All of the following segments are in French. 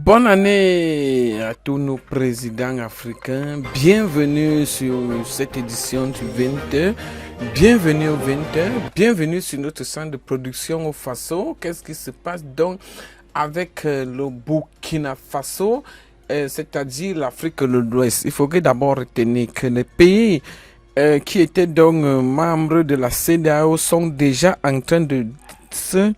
Bonne année à tous nos présidents africains. Bienvenue sur cette édition du 20h. Bienvenue au 20h. Bienvenue sur notre centre de production au Faso. Qu'est-ce qui se passe donc avec le Burkina Faso, c'est-à-dire l'Afrique de l'Ouest? Il faudrait d'abord retenir que les pays qui étaient donc membres de la CEDEAO sont déjà en train de se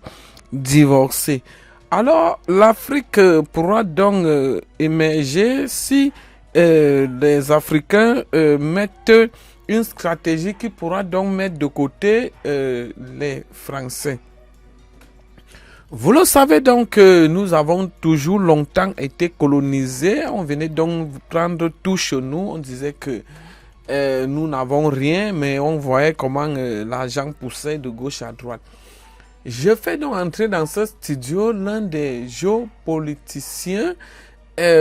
divorcer. Alors, l'Afrique pourra donc émerger si les Africains mettent une stratégie qui pourra donc mettre de côté les Français. Vous le savez donc, nous avons toujours longtemps été colonisés. On venait donc prendre tout chez nous. On disait que nous n'avons rien, mais on voyait comment l'argent poussait de gauche à droite. Je fais donc entrer dans ce studio l'un des géopoliticiens,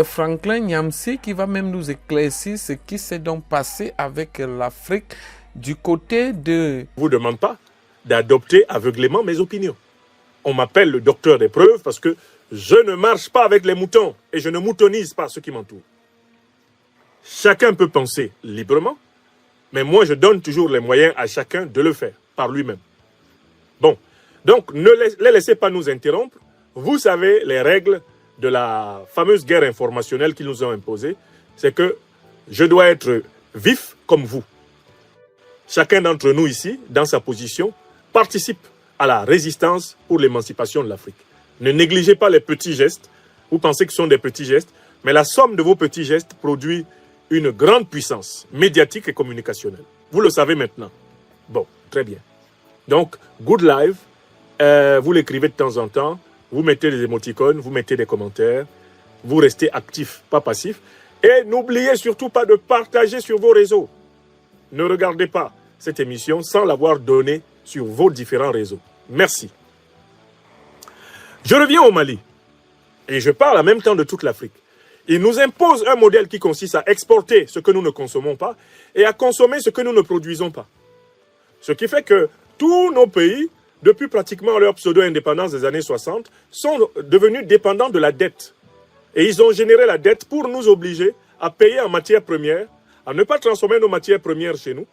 Franklin Nyamsi, qui va même nous éclaircir ce qui s'est donc passé avec l'Afrique du côté de... Je ne vous demande pas d'adopter aveuglément mes opinions. On m'appelle le docteur des preuves parce que je ne marche pas avec les moutons et je ne moutonise pas ceux qui m'entourent. Chacun peut penser librement, mais moi je donne toujours les moyens à chacun de le faire par lui-même. Bon. Donc, ne les laissez pas nous interrompre. Vous savez les règles de la fameuse guerre informationnelle qu'ils nous ont imposées. C'est que je dois être vif comme vous. Chacun d'entre nous ici, dans sa position, participe à la résistance pour l'émancipation de l'Afrique. Ne négligez pas les petits gestes. Vous pensez que ce sont des petits gestes, mais la somme de vos petits gestes produit une grande puissance médiatique et communicationnelle. Vous le savez maintenant. Bon, très bien. Donc, good live. Vous l'écrivez de temps en temps, vous mettez des émoticônes, vous mettez des commentaires, vous restez actif, pas passif. Et n'oubliez surtout pas de partager sur vos réseaux. Ne regardez pas cette émission sans l'avoir donnée sur vos différents réseaux. Merci. Je reviens au Mali et je parle en même temps de toute l'Afrique. Il nous impose un modèle qui consiste à exporter ce que nous ne consommons pas et à consommer ce que nous ne produisons pas. Ce qui fait que tous nos pays, depuis pratiquement leur pseudo-indépendance des années 60, sont devenus dépendants de la dette. Et ils ont généré la dette pour nous obliger à payer en matières premières, à ne pas transformer nos matières premières chez nous,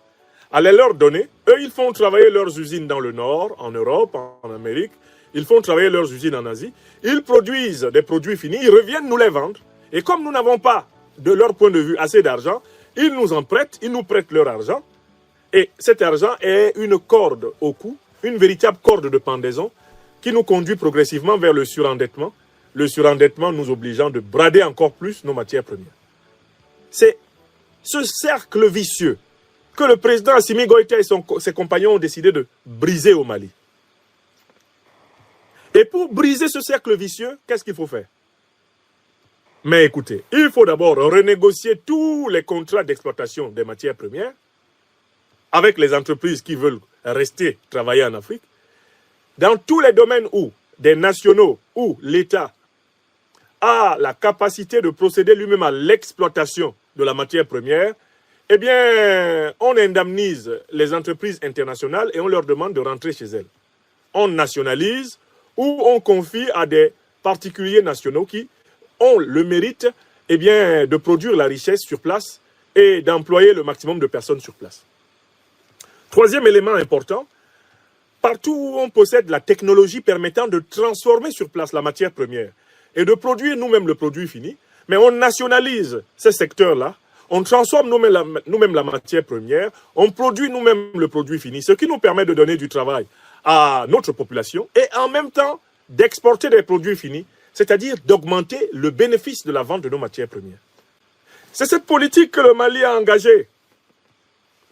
à les leur donner. Eux, ils font travailler leurs usines dans le Nord, en Europe, en Amérique. Ils font travailler leurs usines en Asie. Ils produisent des produits finis, ils reviennent nous les vendre. Et comme nous n'avons pas, de leur point de vue, assez d'argent, ils nous en prêtent, ils nous prêtent leur argent. Et cet argent est une corde au cou, une véritable corde de pendaison qui nous conduit progressivement vers le surendettement nous obligeant de brader encore plus nos matières premières. C'est ce cercle vicieux que le président Assimi Goïta et ses compagnons ont décidé de briser au Mali. Et pour briser ce cercle vicieux, qu'est-ce qu'il faut faire? Mais écoutez, il faut d'abord renégocier tous les contrats d'exploitation des matières premières avec les entreprises qui veulent rester travailler en Afrique, dans tous les domaines où des nationaux, où l'État a la capacité de procéder lui-même à l'exploitation de la matière première, eh bien, on indemnise les entreprises internationales et on leur demande de rentrer chez elles. On nationalise ou on confie à des particuliers nationaux qui ont le mérite, eh bien, de produire la richesse sur place et d'employer le maximum de personnes sur place. Troisième élément important, partout où on possède la technologie permettant de transformer sur place la matière première et de produire nous-mêmes le produit fini, mais on nationalise ces secteurs-là, on transforme nous-mêmes la matière première, on produit nous-mêmes le produit fini, ce qui nous permet de donner du travail à notre population et en même temps d'exporter des produits finis, c'est-à-dire d'augmenter le bénéfice de la vente de nos matières premières. C'est cette politique que le Mali a engagée.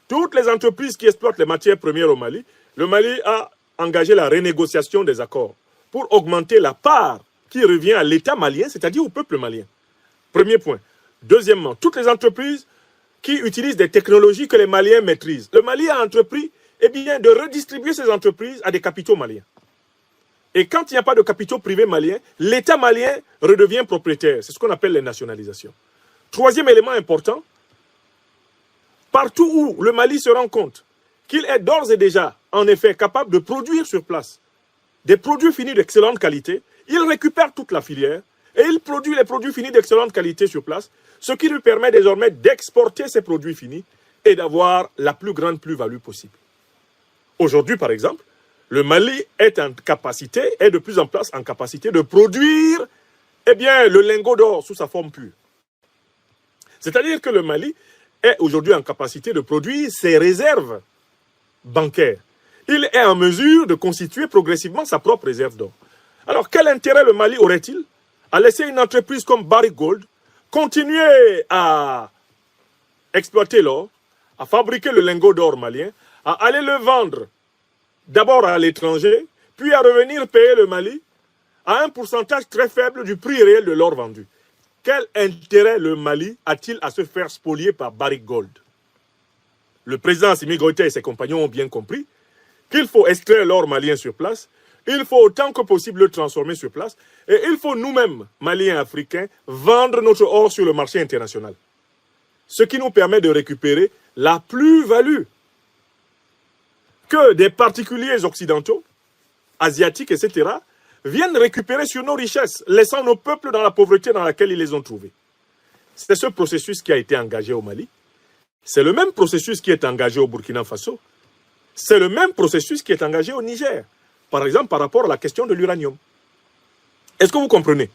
Toutes les entreprises qui exploitent les matières premières au Mali, le Mali a engagé la renégociation des accords pour augmenter la part qui revient à l'État malien, c'est-à-dire au peuple malien. Premier point. Deuxièmement, toutes les entreprises qui utilisent des technologies que les Maliens maîtrisent. Le Mali a entrepris de redistribuer ces entreprises à des capitaux maliens. Et quand il n'y a pas de capitaux privés maliens, l'État malien redevient propriétaire. C'est ce qu'on appelle les nationalisations. Troisième élément important, partout où le Mali se rend compte qu'il est d'ores et déjà, en effet, capable de produire sur place des produits finis d'excellente qualité, il récupère toute la filière Et il produit les produits finis d'excellente qualité sur place, ce qui lui permet désormais d'exporter ces produits finis et d'avoir la plus grande plus-value possible. Aujourd'hui, par exemple, le Mali est de plus en plus en capacité de produire le lingot d'or sous sa forme pure. C'est-à-dire que le Mali est aujourd'hui en capacité de produire ses réserves bancaires. Il est en mesure de constituer progressivement sa propre réserve d'or. Alors, quel intérêt le Mali aurait-il à laisser une entreprise comme Barrick Gold continuer à exploiter l'or, à fabriquer le lingot d'or malien, à aller le vendre d'abord à l'étranger, puis à revenir payer le Mali à un pourcentage très faible du prix réel de l'or vendu? Quel intérêt le Mali a-t-il à se faire spolier par Barrick Gold? Le président Assimi Goïta et ses compagnons ont bien compris qu'il faut extraire l'or malien sur place, il faut autant que possible le transformer sur place, et il faut nous-mêmes, Maliens et Africains, vendre notre or sur le marché international. Ce qui nous permet de récupérer la plus-value que des particuliers occidentaux, asiatiques, etc., viennent récupérer sur nos richesses, laissant nos peuples dans la pauvreté dans laquelle ils les ont trouvés. C'est ce processus qui a été engagé au Mali. C'est le même processus qui est engagé au Burkina Faso. C'est le même processus qui est engagé au Niger. Par exemple, par rapport à la question de l'uranium. Est-ce que vous comprenez?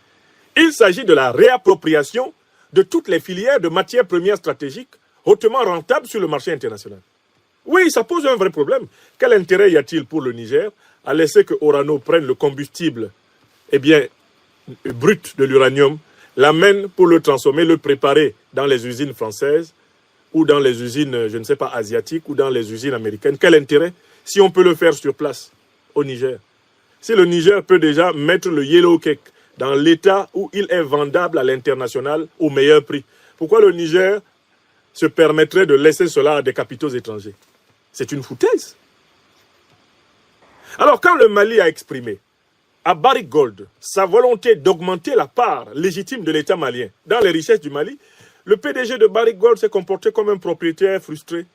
Il s'agit de la réappropriation de toutes les filières de matières premières stratégiques hautement rentables sur le marché international. Oui, ça pose un vrai problème. Quel intérêt y a-t-il pour le Niger à laisser que Orano prenne le combustible brut de l'uranium, l'amène pour le transformer, le préparer dans les usines françaises ou dans les usines, je ne sais pas, asiatiques ou dans les usines américaines? Quel intérêt si on peut le faire sur place au Niger? Si le Niger peut déjà mettre le yellow cake dans l'état où il est vendable à l'international au meilleur prix, pourquoi le Niger se permettrait de laisser cela à des capitaux étrangers? C'est une foutaise. Alors, quand le Mali a exprimé à Barrick Gold sa volonté d'augmenter la part légitime de l'État malien dans les richesses du Mali, le PDG de Barrick Gold s'est comporté comme un propriétaire frustré.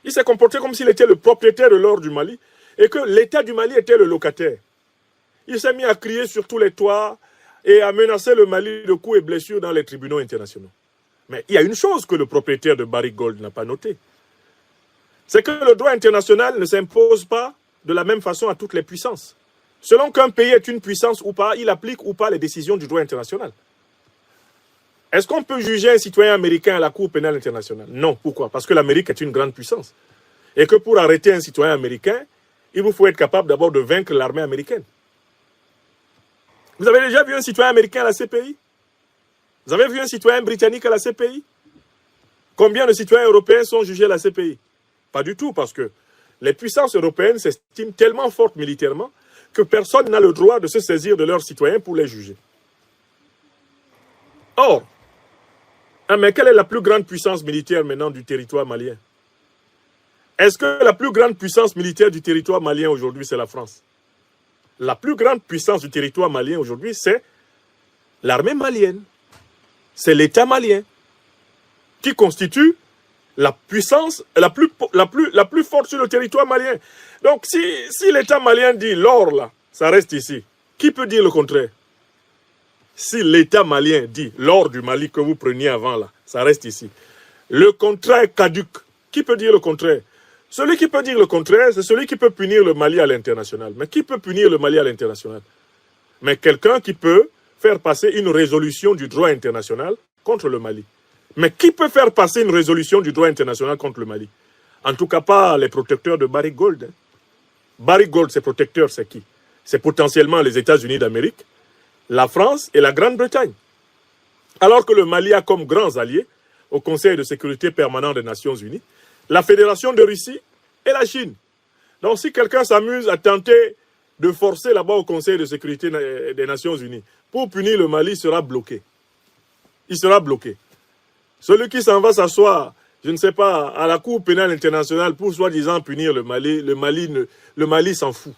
Il s'est comporté comme s'il était le propriétaire de l'or du Mali et que l'État du Mali était le locataire. Il s'est mis à crier sur tous les toits et à menacer le Mali de coups et blessures dans les tribunaux internationaux. Mais il y a une chose que le propriétaire de Barrick Gold n'a pas notée. C'est que le droit international ne s'impose pas de la même façon à toutes les puissances. Selon qu'un pays est une puissance ou pas, il applique ou pas les décisions du droit international. Est-ce qu'on peut juger un citoyen américain à la Cour pénale internationale? Non. Pourquoi? Parce que l'Amérique est une grande puissance. Et que pour arrêter un citoyen américain, il vous faut être capable d'abord de vaincre l'armée américaine. Vous avez déjà vu un citoyen américain à la CPI? Vous avez vu un citoyen britannique à la CPI? Combien de citoyens européens sont jugés à la CPI? Pas du tout, parce que les puissances européennes s'estiment tellement fortes militairement que personne n'a le droit de se saisir de leurs citoyens pour les juger. Or, mais quelle est la plus grande puissance militaire maintenant du territoire malien? Est-ce que la plus grande puissance militaire du territoire malien aujourd'hui, c'est la France? La plus grande puissance du territoire malien aujourd'hui, c'est l'armée malienne. C'est l'État malien qui constitue la puissance la plus forte sur le territoire malien. Donc, si l'État malien dit l'or, là, ça reste ici, qui peut dire le contraire? Si l'État malien dit l'or du Mali que vous preniez avant, là, ça reste ici, le contrat est caduc. Qui peut dire le contraire? Celui qui peut dire le contraire, c'est celui qui peut punir le Mali à l'international. Mais qui peut punir le Mali à l'international? Mais quelqu'un qui peut faire passer une résolution du droit international contre le Mali. Mais qui peut faire passer une résolution du droit international contre le Mali? En tout cas, pas les protecteurs de Barrick Gold. Barrick Gold, ses protecteurs, c'est qui? C'est potentiellement les États-Unis d'Amérique, la France et la Grande-Bretagne. Alors que le Mali a comme grands alliés au Conseil de sécurité permanent des Nations Unies la Fédération de Russie et la Chine. Donc si quelqu'un s'amuse à tenter de forcer là-bas au Conseil de sécurité des Nations Unies pour punir le Mali, il sera bloqué. Il sera bloqué. Celui qui s'en va s'asseoir, je ne sais pas, à la Cour pénale internationale pour soi-disant punir le Mali s'en fout.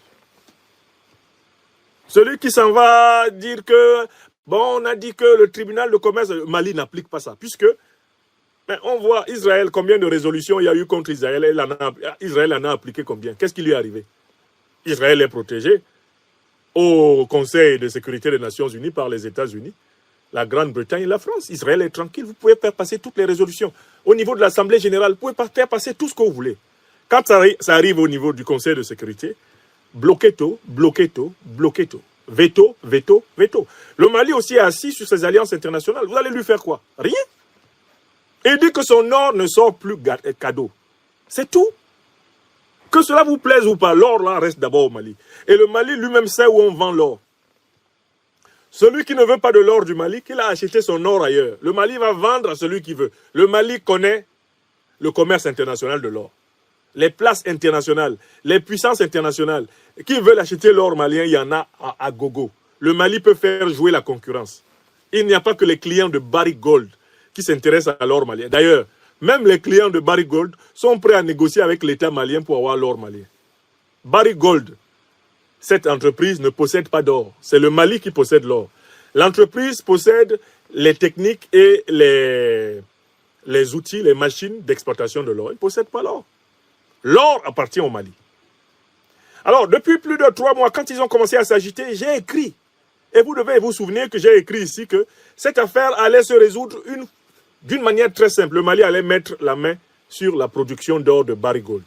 Celui qui s'en va dire que, bon, on a dit que le tribunal de commerce, le Mali n'applique pas ça, puisque on voit Israël, combien de résolutions il y a eu contre Israël, Israël en a appliqué combien? Qu'est-ce qui lui est arrivé? Israël est protégé au Conseil de sécurité des Nations Unies par les États-Unis. la Grande-Bretagne et la France. Israël est tranquille, vous pouvez faire passer toutes les résolutions. Au niveau de l'Assemblée générale, vous pouvez faire passer tout ce que vous voulez. Quand ça arrive au niveau du Conseil de sécurité, bloquez tout, bloquez tout, bloquez tout. Veto, veto, veto. Le Mali aussi est assis sur ses alliances internationales. Vous allez lui faire quoi? Rien. Et dit que son or ne sort plus cadeau. C'est tout. Que cela vous plaise ou pas, l'or là reste d'abord au Mali. Et le Mali lui-même sait où on vend l'or. Celui qui ne veut pas de l'or du Mali, qu'il a acheté son or ailleurs. Le Mali va vendre à celui qui veut. Le Mali connaît le commerce international de l'or. Les places internationales, les puissances internationales qui veulent acheter l'or malien, il y en a à gogo. Le Mali peut faire jouer la concurrence. Il n'y a pas que les clients de Barrick Gold qui s'intéressent à l'or malien. D'ailleurs, même les clients de Barrick Gold sont prêts à négocier avec l'État malien pour avoir l'or malien. Barrick Gold, cette entreprise ne possède pas d'or. C'est le Mali qui possède l'or. L'entreprise possède les techniques et les outils, les machines d'exploitation de l'or. Il ne possède pas l'or. L'or appartient au Mali. Alors, depuis plus de 3 mois, quand ils ont commencé à s'agiter, j'ai écrit. Et vous devez vous souvenir que j'ai écrit ici que cette affaire allait se résoudre d'une manière très simple. Le Mali allait mettre la main sur la production d'or de Barrick Gold.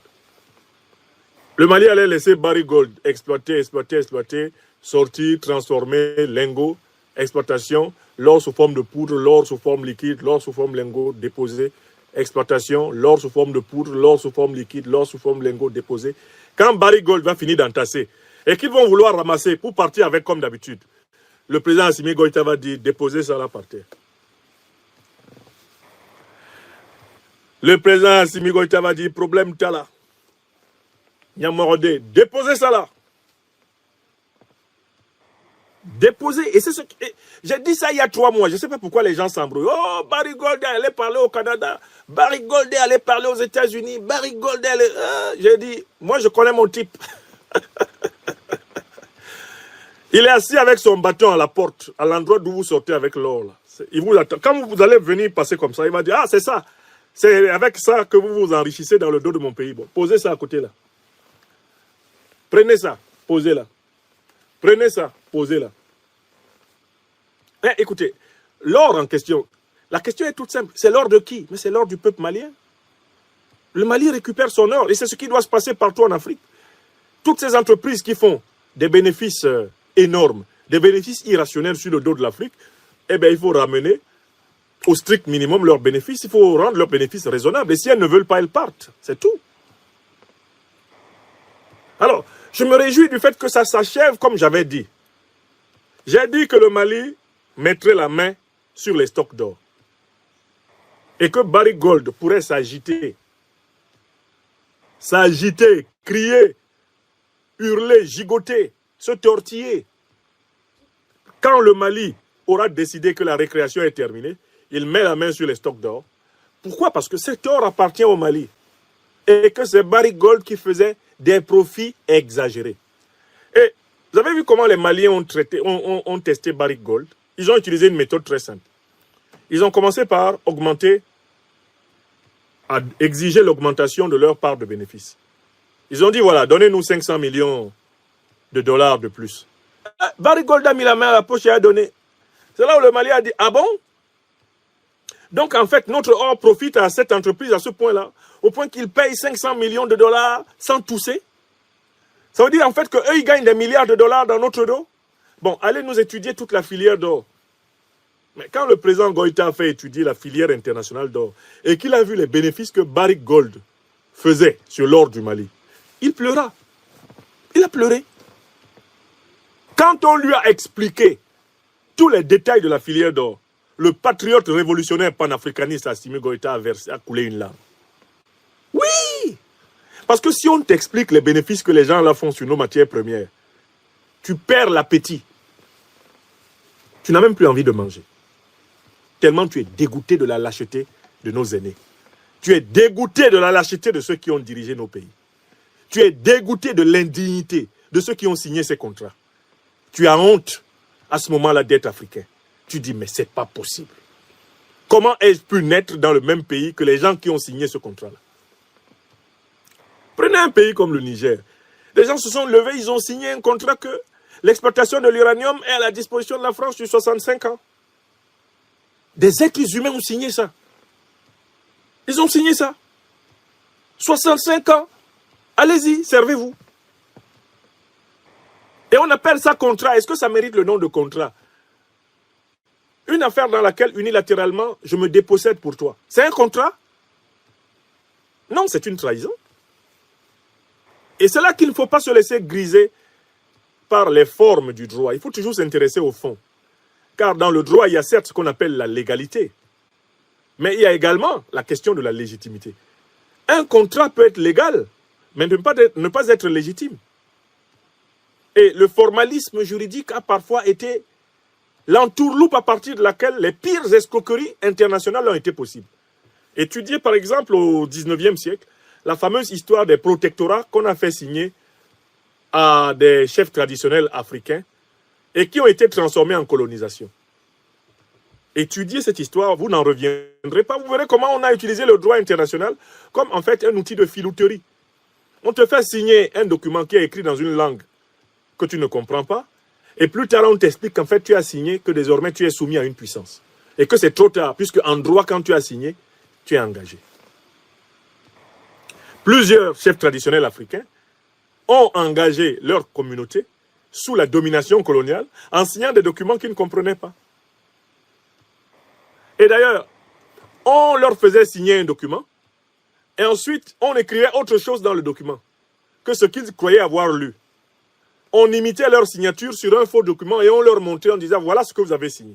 Le Mali allait laisser Barrick Gold exploiter, sortir, transformer, lingots, exploitation, l'or sous forme de poudre, l'or sous forme liquide, l'or sous forme lingot, déposé, exploitation, l'or sous forme de poudre, l'or sous forme liquide, l'or sous forme lingot, déposé. Quand Barrick Gold va finir d'entasser et qu'ils vont vouloir ramasser pour partir avec comme d'habitude, le président Assimi Goïta va dire déposez ça là par terre. Le président Assimi Goïta va dire problème t'as là. Niamorode, déposez ça là. Déposez. Et c'est ce que j'ai dit ça il y a 3 mois. Je ne sais pas pourquoi les gens s'embrouillent. Oh, Barrick Gold allait parler au Canada. Barrick Gold allait parler aux États-Unis. Barrick Gold allait. J'ai dit, moi je connais mon type. Il est assis avec son bâton à la porte, à l'endroit d'où vous sortez avec l'or. Il vous attend. Quand vous allez venir passer comme ça, il va dire, ah c'est ça. C'est avec ça que vous vous enrichissez dans le dos de mon pays. Bon, posez ça à côté là. Prenez ça, posez là. Prenez ça, posez-la. Écoutez, l'or en question, la question est toute simple. C'est l'or de qui? Mais c'est l'or du peuple malien. Le Mali récupère son or et c'est ce qui doit se passer partout en Afrique. Toutes ces entreprises qui font des bénéfices énormes, des bénéfices irrationnels sur le dos de l'Afrique, eh bien, il faut ramener au strict minimum leurs bénéfices. Il faut rendre leurs bénéfices raisonnables. Et si elles ne veulent pas, elles partent. C'est tout. Alors, je me réjouis du fait que ça s'achève comme j'avais dit. J'ai dit que le Mali mettrait la main sur les stocks d'or. Et que Barrick Gold pourrait s'agiter. S'agiter, crier, hurler, gigoter, se tortiller. Quand le Mali aura décidé que la récréation est terminée, il met la main sur les stocks d'or. Pourquoi? Parce que cet or appartient au Mali. Et que c'est Barrick Gold qui faisait des profits exagérés. Et vous avez vu comment les Maliens ont testé Barrick Gold? Ils ont utilisé une méthode très simple. Ils ont commencé par exiger l'augmentation de leur part de bénéfices. Ils ont dit, voilà, donnez-nous 500 millions de dollars de plus. Barrick Gold a mis la main à la poche et a donné. C'est là où le Mali a dit, ah bon? Donc en fait, notre or profite à cette entreprise à ce point-là, au point qu'ils payent 500 millions de dollars sans tousser. Ça veut dire en fait qu'eux, ils gagnent des milliards de dollars dans notre dos. Bon, allez nous étudier toute la filière d'or. Mais quand le président Goïta a fait étudier la filière internationale d'or et qu'il a vu les bénéfices que Barrick Gold faisait sur l'or du Mali, il pleura. Il a pleuré. Quand on lui a expliqué tous les détails de la filière d'or, le patriote révolutionnaire panafricaniste Assimi Goïta a coulé une larme. Oui! Parce que si on t'explique les bénéfices que les gens là font sur nos matières premières, tu perds l'appétit. Tu n'as même plus envie de manger. Tellement tu es dégoûté de la lâcheté de nos aînés. Tu es dégoûté de la lâcheté de ceux qui ont dirigé nos pays. Tu es dégoûté de l'indignité de ceux qui ont signé ces contrats. Tu as honte à ce moment-là d'être africain. Tu dis, mais c'est pas possible. Comment ai-je pu naître dans le même pays que les gens qui ont signé ce contrat-là? Prenez un pays comme le Niger. Les gens se sont levés, ils ont signé un contrat que l'exploitation de l'uranium est à la disposition de la France sur 65 ans. Des êtres humains ont signé ça. Ils ont signé ça. 65 ans. Allez-y, servez-vous. Et on appelle ça contrat. Est-ce que ça mérite le nom de contrat? Une affaire dans laquelle unilatéralement, je me dépossède pour toi. C'est un contrat? Non, c'est une trahison. Et c'est là qu'il ne faut pas se laisser griser par les formes du droit. Il faut toujours s'intéresser au fond. Car dans le droit, il y a certes ce qu'on appelle la légalité. Mais il y a également la question de la légitimité. Un contrat peut être légal, mais ne pas être légitime. Et le formalisme juridique a parfois été l'entourloupe à partir de laquelle les pires escroqueries internationales ont été possibles. Étudiez par exemple au XIXe siècle la fameuse histoire des protectorats qu'on a fait signer à des chefs traditionnels africains et qui ont été transformés en colonisation. Étudiez cette histoire, vous n'en reviendrez pas. Vous verrez comment on a utilisé le droit international comme en fait un outil de filouterie. On te fait signer un document qui est écrit dans une langue que tu ne comprends pas, et plus tard on t'explique qu'en fait tu as signé, que désormais tu es soumis à une puissance. Et que c'est trop tard, puisque en droit, quand tu as signé, tu es engagé. Plusieurs chefs traditionnels africains ont engagé leur communauté sous la domination coloniale en signant des documents qu'ils ne comprenaient pas. Et d'ailleurs, on leur faisait signer un document et ensuite on écrivait autre chose dans le document que ce qu'ils croyaient avoir lu. On imitait leur signature sur un faux document et on leur montrait en disant voilà ce que vous avez signé.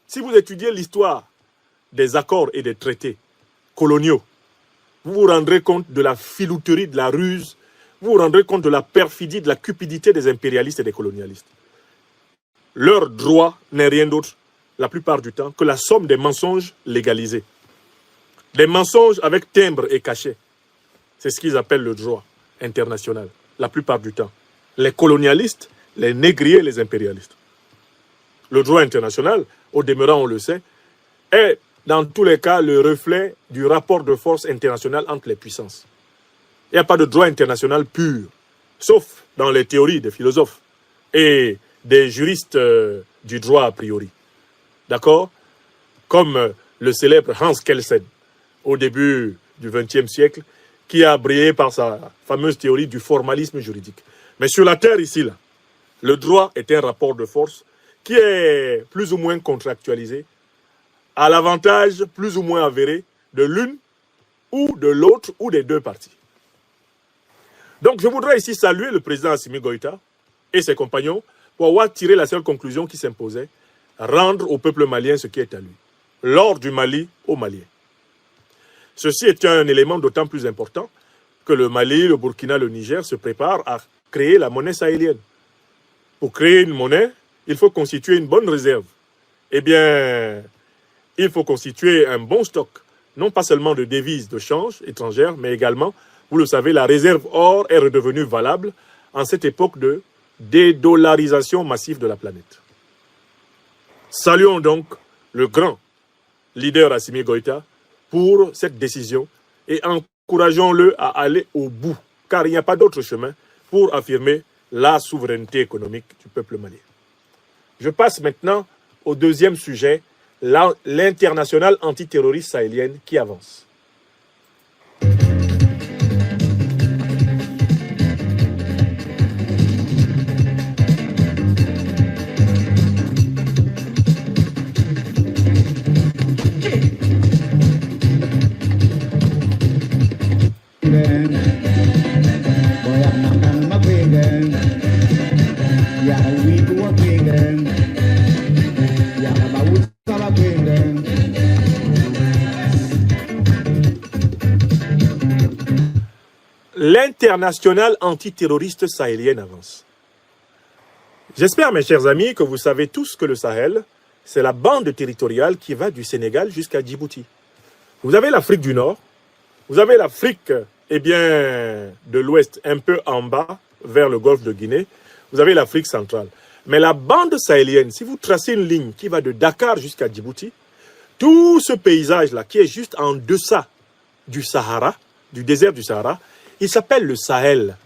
Si vous étudiez l'histoire des accords et des traités coloniaux, vous vous rendrez compte de la filouterie, de la ruse, vous vous rendrez compte de la perfidie, de la cupidité des impérialistes et des colonialistes. Leur droit n'est rien d'autre, la plupart du temps, que la somme des mensonges légalisés. Des mensonges avec timbre et cachet. C'est ce qu'ils appellent le droit international, la plupart du temps. Les colonialistes, les négriers, les impérialistes. Le droit international, au demeurant on le sait, est dans tous les cas le reflet du rapport de force international entre les puissances. Il n'y a pas de droit international pur, sauf dans les théories des philosophes et des juristes du droit a priori. D'accord? Comme le célèbre Hans Kelsen, au début du XXe siècle, qui a brillé par sa fameuse théorie du formalisme juridique. Mais sur la terre ici, là, le droit est un rapport de force qui est plus ou moins contractualisé, à l'avantage plus ou moins avéré de l'une ou de l'autre ou des deux parties. Donc je voudrais ici saluer le président Assimi Goïta et ses compagnons pour avoir tiré la seule conclusion qui s'imposait, rendre au peuple malien ce qui est à lui, l'or du Mali aux Maliens. Ceci est un élément d'autant plus important que le Mali, le Burkina, le Niger se préparent à créer la monnaie sahélienne. Pour créer une monnaie, il faut constituer une bonne réserve. Eh bien, il faut constituer un bon stock, non pas seulement de devises de change étrangères, mais également, vous le savez, la réserve or est redevenue valable en cette époque de dédollarisation massive de la planète. Saluons donc le grand leader Assimi Goïta pour cette décision et encourageons-le à aller au bout, car il n'y a pas d'autre chemin pour affirmer la souveraineté économique du peuple malien. Je passe maintenant au deuxième sujet, l'internationale antiterroriste sahélienne qui avance. L'internationale antiterroriste sahélienne avance. J'espère, mes chers amis, que vous savez tous que le Sahel, c'est la bande territoriale qui va du Sénégal jusqu'à Djibouti. Vous avez l'Afrique du Nord, vous avez l'Afrique, eh bien, de l'Ouest, un peu en bas, vers le golfe de Guinée, vous avez l'Afrique centrale. Mais la bande sahélienne, si vous tracez une ligne qui va de Dakar jusqu'à Djibouti, tout ce paysage-là, qui est juste en deçà du Sahara, du désert du Sahara, il s'appelle le Sahel.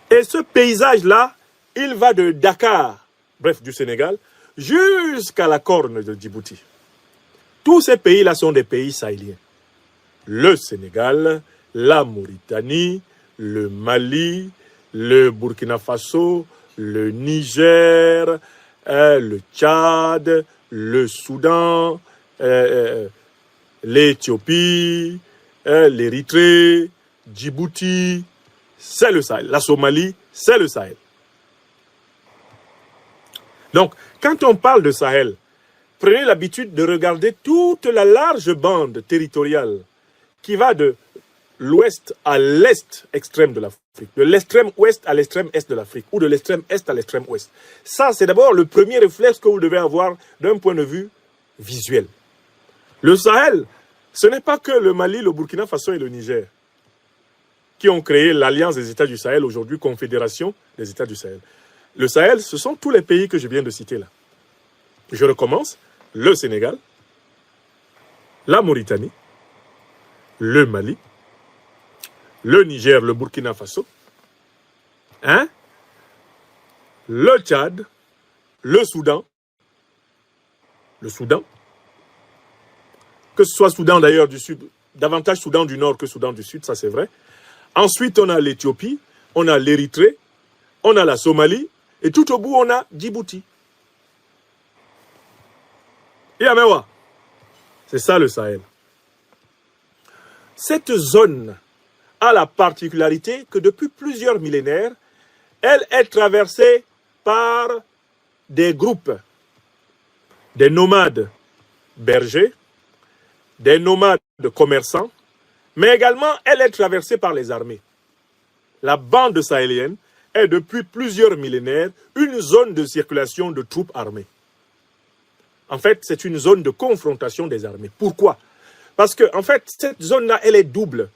Et ce paysage-là, il va de Dakar, bref, du Sénégal, jusqu'à la corne de Djibouti. Tous ces pays-là sont des pays sahéliens. Le Sénégal, la Mauritanie, le Mali, le Burkina Faso, le Niger, le Tchad, le Soudan, l'Éthiopie, l'Érythrée, Djibouti, c'est le Sahel. La Somalie, c'est le Sahel. Donc, quand on parle de Sahel, prenez l'habitude de regarder toute la large bande territoriale qui va de l'ouest à l'est extrême de l'Afrique, de l'extrême ouest à l'extrême est de l'Afrique, ou de l'extrême est à l'extrême ouest. Ça, c'est d'abord le premier réflexe que vous devez avoir d'un point de vue visuel. Le Sahel, ce n'est pas que le Mali, le Burkina Faso et le Niger qui ont créé l'Alliance des États du Sahel, aujourd'hui Confédération des États du Sahel. Le Sahel, ce sont tous les pays que je viens de citer là. Je recommence. Le Sénégal, la Mauritanie, le Mali, le Niger, le Burkina Faso, le Tchad, le Soudan, que ce soit Soudan d'ailleurs du Sud, davantage Soudan du Nord que Soudan du Sud, ça c'est vrai. Ensuite, on a l'Éthiopie, on a l'Érythrée, on a la Somalie, et tout au bout, on a Djibouti. Yamewa, c'est ça le Sahel. Cette zone a la particularité que depuis plusieurs millénaires, elle est traversée par des groupes, des nomades bergers, des nomades commerçants, mais également elle est traversée par les armées. La bande sahélienne est depuis plusieurs millénaires une zone de circulation de troupes armées. En fait, c'est une zone de confrontation des armées. Pourquoi? Parce que, en fait, cette zone-là, elle est double.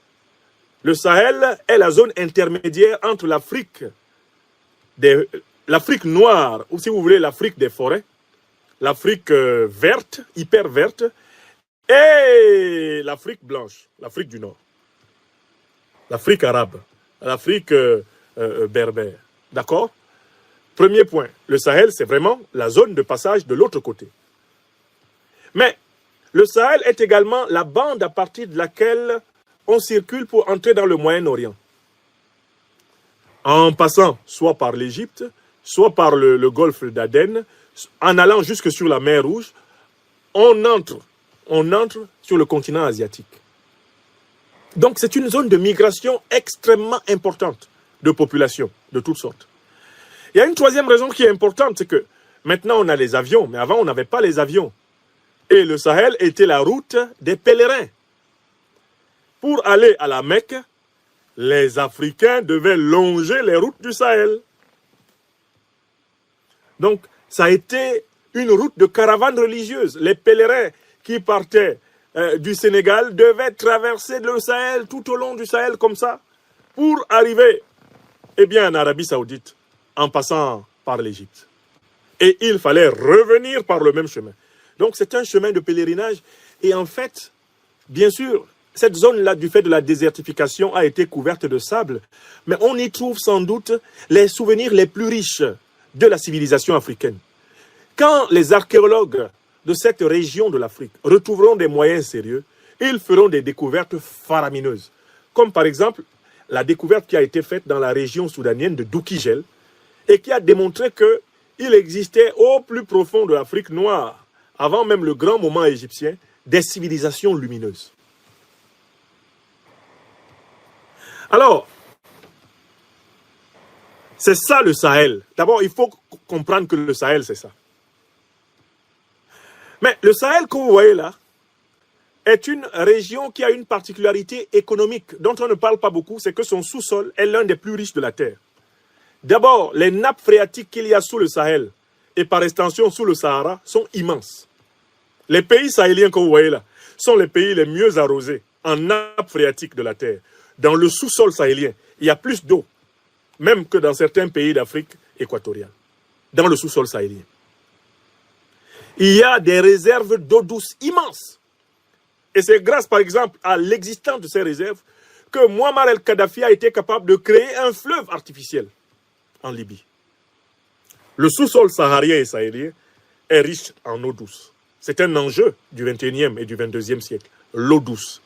Le Sahel est la zone intermédiaire entre l'Afrique noire, ou si vous voulez, l'Afrique des forêts, l'Afrique verte, hyper verte, et l'Afrique blanche, l'Afrique du Nord, l'Afrique arabe, l'Afrique berbère. D'accord? Premier point, le Sahel, c'est vraiment la zone de passage de l'autre côté. Mais le Sahel est également la bande à partir de laquelle on circule pour entrer dans le Moyen-Orient. En passant soit par l'Égypte, soit par le golfe d'Aden, en allant jusque sur la mer Rouge, on entre sur le continent asiatique. Donc c'est une zone de migration extrêmement importante de population de toutes sortes. Il y a une troisième raison qui est importante, c'est que maintenant on a les avions, mais avant on n'avait pas les avions. Et le Sahel était la route des pèlerins. Pour aller à la Mecque, les Africains devaient longer les routes du Sahel. Donc, ça a été une route de caravane religieuse. Les pèlerins qui partaient du Sénégal devaient traverser le Sahel, tout au long du Sahel, comme ça, pour arriver, en Arabie Saoudite, en passant par l'Égypte. Et il fallait revenir par le même chemin. Donc, c'est un chemin de pèlerinage. Et en fait, bien sûr, cette zone-là, du fait de la désertification, a été couverte de sable. Mais on y trouve sans doute les souvenirs les plus riches de la civilisation africaine. Quand les archéologues de cette région de l'Afrique retrouveront des moyens sérieux, ils feront des découvertes faramineuses. Comme par exemple, la découverte qui a été faite dans la région soudanienne de Doukigel et qui a démontré qu'il existait au plus profond de l'Afrique noire, avant même le grand moment égyptien, des civilisations lumineuses. Alors, c'est ça le Sahel. D'abord, il faut comprendre que le Sahel, c'est ça. Mais le Sahel que vous voyez là est une région qui a une particularité économique dont on ne parle pas beaucoup, c'est que son sous-sol est l'un des plus riches de la Terre. D'abord, les nappes phréatiques qu'il y a sous le Sahel et par extension sous le Sahara sont immenses. Les pays sahéliens que vous voyez là sont les pays les mieux arrosés en nappes phréatiques de la Terre. Dans le sous-sol sahélien, il y a plus d'eau, même que dans certains pays d'Afrique équatoriale, dans le sous-sol sahélien. Il y a des réserves d'eau douce immenses. Et c'est grâce, par exemple, à l'existence de ces réserves que Muammar el-Kadhafi a été capable de créer un fleuve artificiel en Libye. Le sous-sol saharien et sahélien est riche en eau douce. C'est un enjeu du 21e et du 22e siècle, l'eau douce.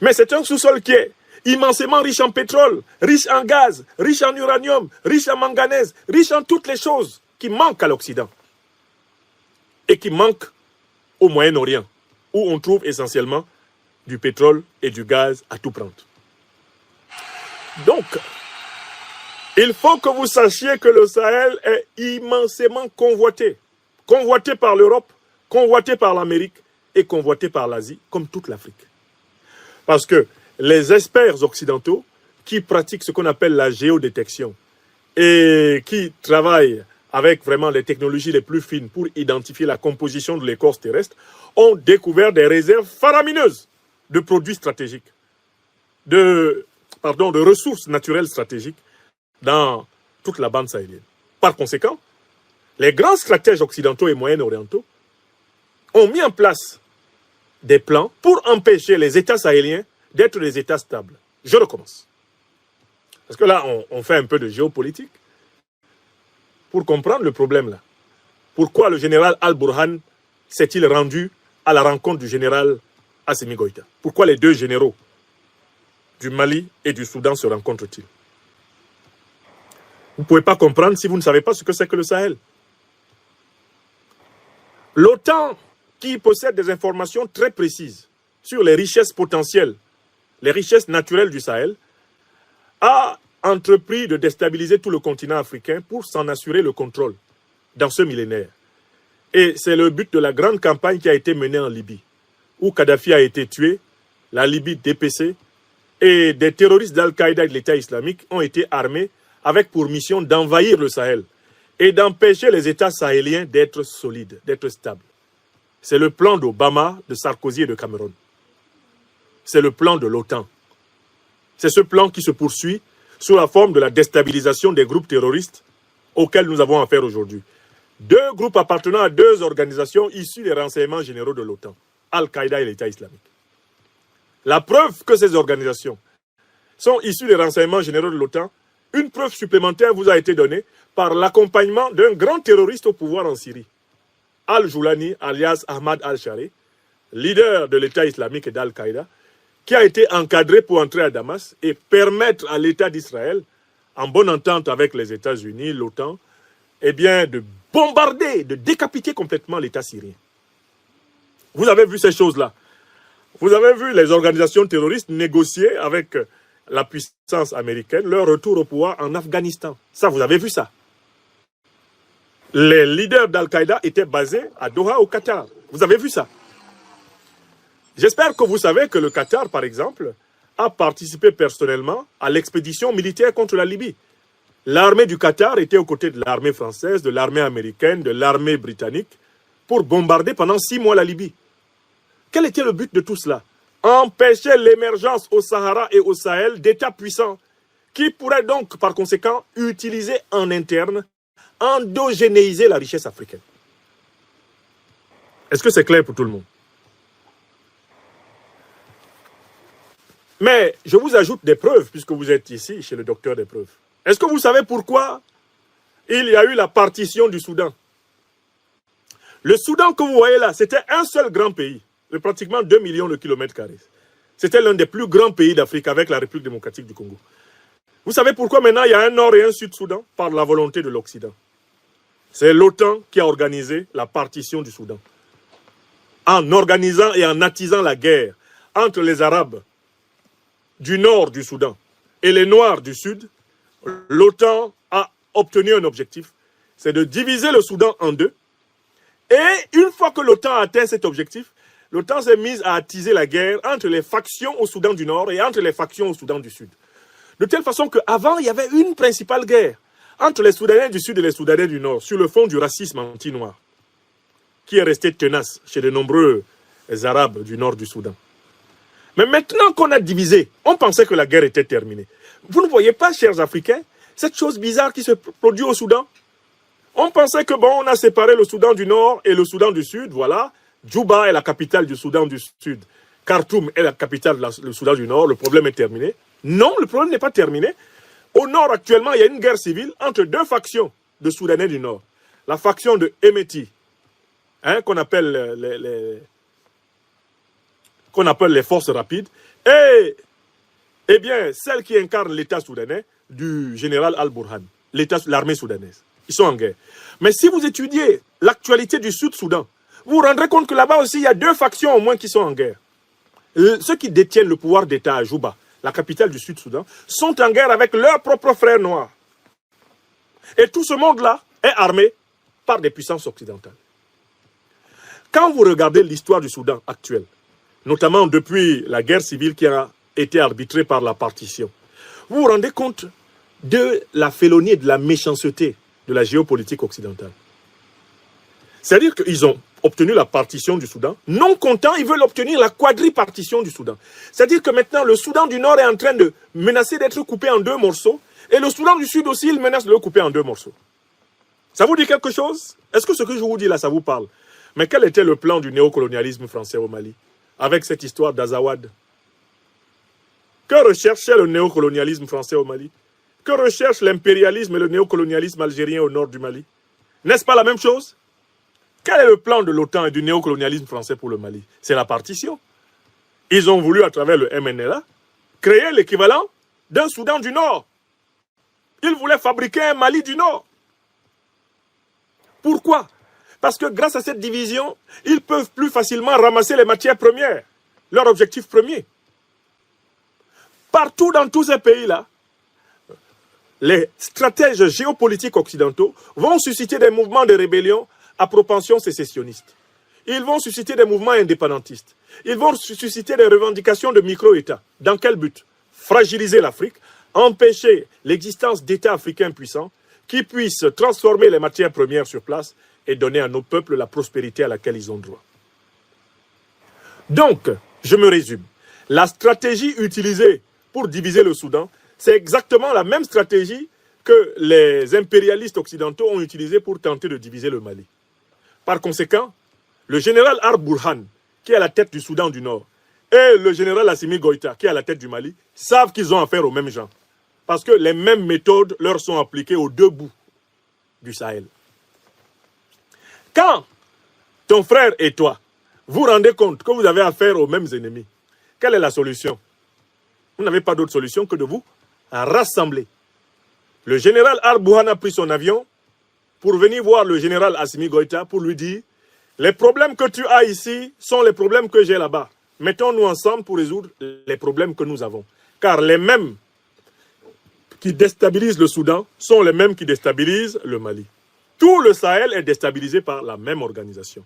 Mais c'est un sous-sol qui est immensément riche en pétrole, riche en gaz, riche en uranium, riche en manganèse, riche en toutes les choses qui manquent à l'Occident et qui manquent au Moyen-Orient, où on trouve essentiellement du pétrole et du gaz à tout prendre. Donc, il faut que vous sachiez que le Sahel est immensément convoité. Convoité par l'Europe, convoité par l'Amérique et convoité par l'Asie, comme toute l'Afrique. Parce que les experts occidentaux qui pratiquent ce qu'on appelle la géodétection et qui travaillent avec vraiment les technologies les plus fines pour identifier la composition de l'écorce terrestre, ont découvert des réserves faramineuses de produits stratégiques, de ressources naturelles stratégiques dans toute la bande sahélienne. Par conséquent, les grands stratèges occidentaux et moyen-orientaux ont mis en place des plans pour empêcher les États sahéliens d'être des États stables. Je recommence. Parce que là, on fait un peu de géopolitique pour comprendre le problème là. Pourquoi le général Al-Burhan s'est-il rendu à la rencontre du général Assimi Goïta? Pourquoi les deux généraux du Mali et du Soudan se rencontrent-ils? Vous ne pouvez pas comprendre si vous ne savez pas ce que c'est que le Sahel. L'OTAN, qui possède des informations très précises sur les richesses potentielles, les richesses naturelles du Sahel, a entrepris de déstabiliser tout le continent africain pour s'en assurer le contrôle dans ce millénaire. Et c'est le but de la grande campagne qui a été menée en Libye, où Kadhafi a été tué, la Libye dépecée, et des terroristes d'Al-Qaïda et de l'État islamique ont été armés avec pour mission d'envahir le Sahel et d'empêcher les États sahéliens d'être solides, d'être stables. C'est le plan d'Obama, de Sarkozy et de Cameron. C'est le plan de l'OTAN. C'est ce plan qui se poursuit sous la forme de la déstabilisation des groupes terroristes auxquels nous avons affaire aujourd'hui. Deux groupes appartenant à deux organisations issues des renseignements généraux de l'OTAN, Al-Qaïda et l'État islamique. La preuve que ces organisations sont issues des renseignements généraux de l'OTAN, une preuve supplémentaire vous a été donnée par l'accompagnement d'un grand terroriste au pouvoir en Syrie, Al-Joulani, alias Ahmad al-Shari, leader de l'État islamique et d'Al-Qaïda, qui a été encadré pour entrer à Damas et permettre à l'État d'Israël, en bonne entente avec les États-Unis, l'OTAN, eh bien, de bombarder, de décapiter complètement l'État syrien. Vous avez vu ces choses-là. Vous avez vu les organisations terroristes négocier avec la puissance américaine leur retour au pouvoir en Afghanistan. Ça, vous avez vu ça. Les leaders d'Al-Qaïda étaient basés à Doha, au Qatar. Vous avez vu ça. J'espère que vous savez que le Qatar, par exemple, a participé personnellement à l'expédition militaire contre la Libye. L'armée du Qatar était aux côtés de l'armée française, de l'armée américaine, de l'armée britannique, pour bombarder pendant 6 mois la Libye. Quel était le but de tout cela? Empêcher l'émergence au Sahara et au Sahel d'États puissants qui pourraient donc, par conséquent, utiliser en interne, endogénéiser la richesse africaine. Est-ce que c'est clair pour tout le monde? Mais je vous ajoute des preuves, puisque vous êtes ici, chez le docteur des preuves. Est-ce que vous savez pourquoi il y a eu la partition du Soudan? Le Soudan que vous voyez là, c'était un seul grand pays, de pratiquement 2 millions de kilomètres carrés. C'était l'un des plus grands pays d'Afrique avec la République démocratique du Congo. Vous savez pourquoi maintenant il y a un Nord et un Sud-Soudan? Par la volonté de l'Occident. C'est l'OTAN qui a organisé la partition du Soudan. En organisant et en attisant la guerre entre les Arabes du nord du Soudan et les Noirs du sud, l'OTAN a obtenu un objectif, c'est de diviser le Soudan en deux. Et une fois que l'OTAN a atteint cet objectif, l'OTAN s'est mise à attiser la guerre entre les factions au Soudan du Nord et entre les factions au Soudan du Sud. De telle façon qu'avant, il y avait une principale guerre entre les Soudanais du Sud et les Soudanais du Nord sur le fond du racisme anti-noir, qui est resté tenace chez de nombreux Arabes du Nord du Soudan. Mais maintenant qu'on a divisé, on pensait que la guerre était terminée. Vous ne voyez pas, chers Africains, cette chose bizarre qui se produit au Soudan? On pensait que bon, on a séparé le Soudan du Nord et le Soudan du Sud, voilà. Djouba est la capitale du Soudan du Sud. Khartoum est la capitale du Soudan du Nord. Le problème est terminé. Non, le problème n'est pas terminé. Au Nord, actuellement, il y a une guerre civile entre deux factions de Soudanais du Nord. La faction de Hemeti, hein, qu'on appelle les forces rapides, et eh bien, celles qui incarnent l'État soudanais du général Al-Burhan, l'armée soudanaise. Ils sont en guerre. Mais si vous étudiez l'actualité du Sud-Soudan, vous vous rendrez compte que là-bas aussi, il y a deux factions au moins qui sont en guerre. Ceux qui détiennent le pouvoir d'État à Juba, la capitale du Sud-Soudan, sont en guerre avec leurs propres frères noirs. Et tout ce monde-là est armé par des puissances occidentales. Quand vous regardez l'histoire du Soudan actuel, notamment depuis la guerre civile qui a été arbitrée par la partition, vous vous rendez compte de la félonie et de la méchanceté de la géopolitique occidentale. C'est-à-dire qu'ils ont obtenu la partition du Soudan. Non contents, ils veulent obtenir la quadripartition du Soudan. C'est-à-dire que maintenant, le Soudan du Nord est en train de menacer d'être coupé en deux morceaux, et le Soudan du Sud aussi, il menace de le couper en deux morceaux. Ça vous dit quelque chose? Est-ce que ce que je vous dis là, ça vous parle? Mais quel était le plan du néocolonialisme français au Mali, avec cette histoire d'Azawad? Que recherchait le néocolonialisme français au Mali? Que recherche l'impérialisme et le néocolonialisme algérien au nord du Mali? N'est-ce pas la même chose? Quel est le plan de l'OTAN et du néocolonialisme français pour le Mali? C'est la partition. Ils ont voulu, à travers le MNLA, créer l'équivalent d'un Soudan du Nord. Ils voulaient fabriquer un Mali du Nord. Pourquoi? Parce que grâce à cette division, ils peuvent plus facilement ramasser les matières premières, leur objectif premier. Partout dans tous ces pays-là, les stratèges géopolitiques occidentaux vont susciter des mouvements de rébellion à propension sécessionniste. Ils vont susciter des mouvements indépendantistes. Ils vont susciter des revendications de micro-États. Dans quel but? Fragiliser l'Afrique, empêcher l'existence d'États africains puissants qui puissent transformer les matières premières sur place et donner à nos peuples la prospérité à laquelle ils ont droit. Donc, je me résume. La stratégie utilisée pour diviser le Soudan, c'est exactement la même stratégie que les impérialistes occidentaux ont utilisée pour tenter de diviser le Mali. Par conséquent, le général Al-Burhan, qui est à la tête du Soudan du Nord, et le général Assimi Goïta, qui est à la tête du Mali, savent qu'ils ont affaire aux mêmes gens. Parce que les mêmes méthodes leur sont appliquées aux deux bouts du Sahel. Quand ton frère et toi, vous rendez compte que vous avez affaire aux mêmes ennemis, quelle est la solution? Vous n'avez pas d'autre solution que de vous rassembler. Le général Al-Burhan a pris son avion pour venir voir le général Assimi Goïta pour lui dire « Les problèmes que tu as ici sont les problèmes que j'ai là-bas. Mettons-nous ensemble pour résoudre les problèmes que nous avons. » Car les mêmes qui déstabilisent le Soudan sont les mêmes qui déstabilisent le Mali. Tout le Sahel est déstabilisé par la même organisation.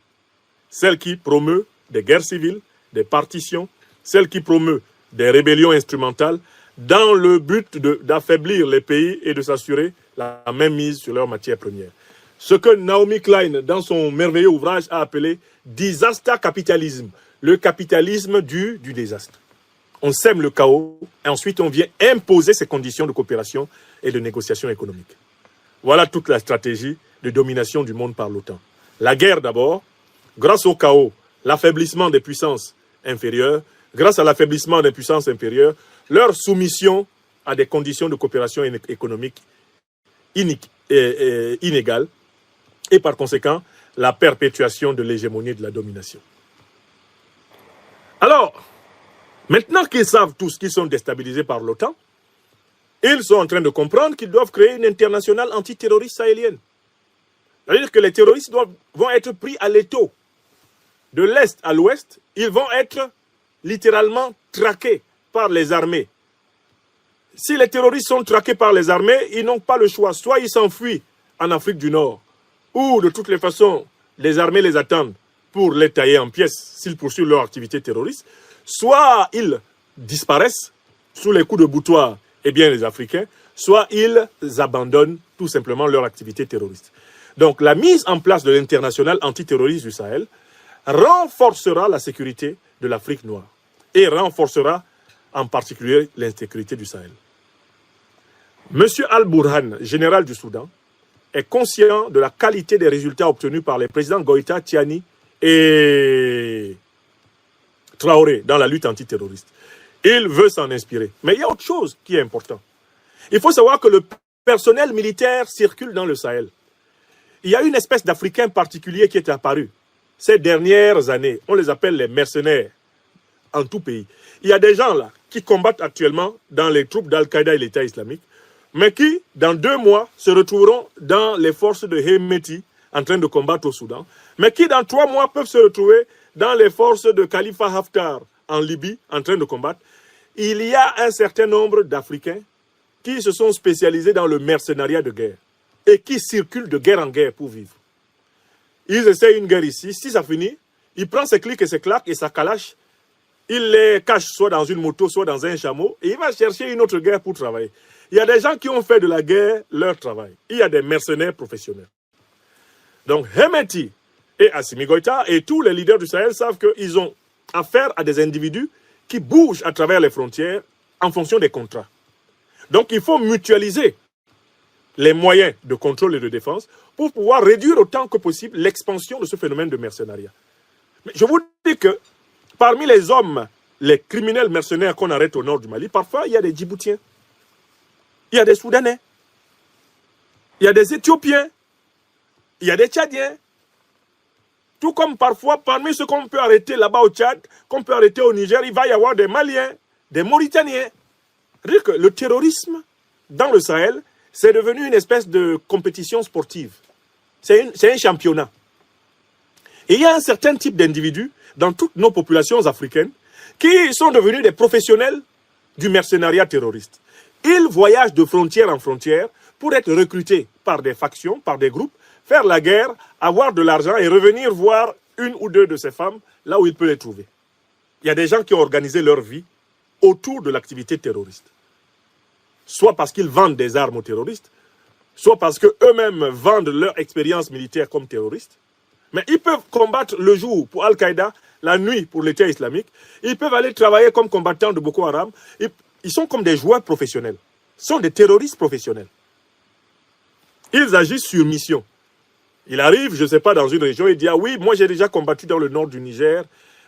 Celle qui promeut des guerres civiles, des partitions, celle qui promeut des rébellions instrumentales dans le but d'affaiblir les pays et de s'assurer la même mise sur leurs matières premières. Ce que Naomi Klein, dans son merveilleux ouvrage, a appelé « disaster capitalisme », le capitalisme du désastre. On sème le chaos et ensuite on vient imposer ces conditions de coopération et de négociation économique. Voilà toute la stratégie de domination du monde par l'OTAN. La guerre d'abord, grâce au chaos, l'affaiblissement des puissances inférieures, grâce à l'affaiblissement des puissances inférieures, leur soumission à des conditions de coopération économique inégales et par conséquent la perpétuation de l'hégémonie et de la domination. Alors, maintenant qu'ils savent tous qu'ils sont déstabilisés par l'OTAN, ils sont en train de comprendre qu'ils doivent créer une internationale antiterroriste sahélienne. C'est-à-dire que les terroristes vont être pris à l'étau. De l'est à l'ouest, ils vont être littéralement traqués par les armées. Si les terroristes sont traqués par les armées, ils n'ont pas le choix. Soit ils s'enfuient en Afrique du Nord, ou de toutes les façons, les armées les attendent pour les tailler en pièces s'ils poursuivent leur activité terroriste, soit ils disparaissent sous les coups de boutoir, eh bien les Africains, soit ils abandonnent tout simplement leur activité terroriste. Donc la mise en place de l'international antiterroriste du Sahel renforcera la sécurité de l'Afrique noire et renforcera en particulier l'insécurité du Sahel. Monsieur Al-Burhan, général du Soudan, est conscient de la qualité des résultats obtenus par les présidents Goïta, Tiani et Traoré dans la lutte antiterroriste. Il veut s'en inspirer. Mais il y a autre chose qui est important. Il faut savoir que le personnel militaire circule dans le Sahel. Il y a une espèce d'Africain particulier qui est apparu. ces dernières années, on les appelle les mercenaires en tout pays. Il y a des gens là qui combattent actuellement dans les troupes d'Al-Qaïda et l'État islamique, mais qui, dans 2 mois, se retrouveront dans les forces de Hemeti en train de combattre au Soudan, mais qui, dans 3 mois, peuvent se retrouver dans les forces de Khalifa Haftar en Libye en train de combattre. Il y a un certain nombre d'Africains qui se sont spécialisés dans le mercenariat de guerre et qui circulent de guerre en guerre pour vivre. Ils essayent une guerre ici, si ça finit, il prend ses clics et ses claques et sa calache, il les cache soit dans une moto, soit dans un chameau, et il va chercher une autre guerre pour travailler. Il y a des gens qui ont fait de la guerre leur travail. Il y a des mercenaires professionnels. Donc Hemeti et Assimi Goïta et tous les leaders du Sahel savent qu'ils ont affaire à des individus qui bougent à travers les frontières en fonction des contrats. Donc il faut mutualiser les moyens de contrôle et de défense pour pouvoir réduire autant que possible l'expansion de ce phénomène de mercenariat. Mais je vous dis que parmi les hommes, les criminels mercenaires qu'on arrête au nord du Mali, parfois il y a des Djiboutiens, il y a des Soudanais, il y a des Éthiopiens, il y a des Tchadiens. Tout comme parfois, parmi ceux qu'on peut arrêter là-bas au Tchad, qu'on peut arrêter au Niger, il va y avoir des Maliens, des Mauritaniens. C'est-à-dire que le terrorisme dans le Sahel, c'est devenu une espèce de compétition sportive. C'est un championnat. Et il y a un certain type d'individus dans toutes nos populations africaines qui sont devenus des professionnels du mercenariat terroriste. Ils voyagent de frontière en frontière pour être recrutés par des factions, par des groupes, faire la guerre, avoir de l'argent et revenir voir 1 ou 2 de ces femmes là où il peut les trouver. Il y a des gens qui ont organisé leur vie autour de l'activité terroriste. Soit parce qu'ils vendent des armes aux terroristes, soit parce qu'eux-mêmes vendent leur expérience militaire comme terroristes. Mais ils peuvent combattre le jour pour Al-Qaïda, la nuit pour l'État islamique. Ils peuvent aller travailler comme combattants de Boko Haram. Ils sont comme des joueurs professionnels. Ils sont des terroristes professionnels. Ils agissent sur mission. Il arrive, je ne sais pas, dans une région, il dit « Ah oui, moi j'ai déjà combattu dans le nord du Niger.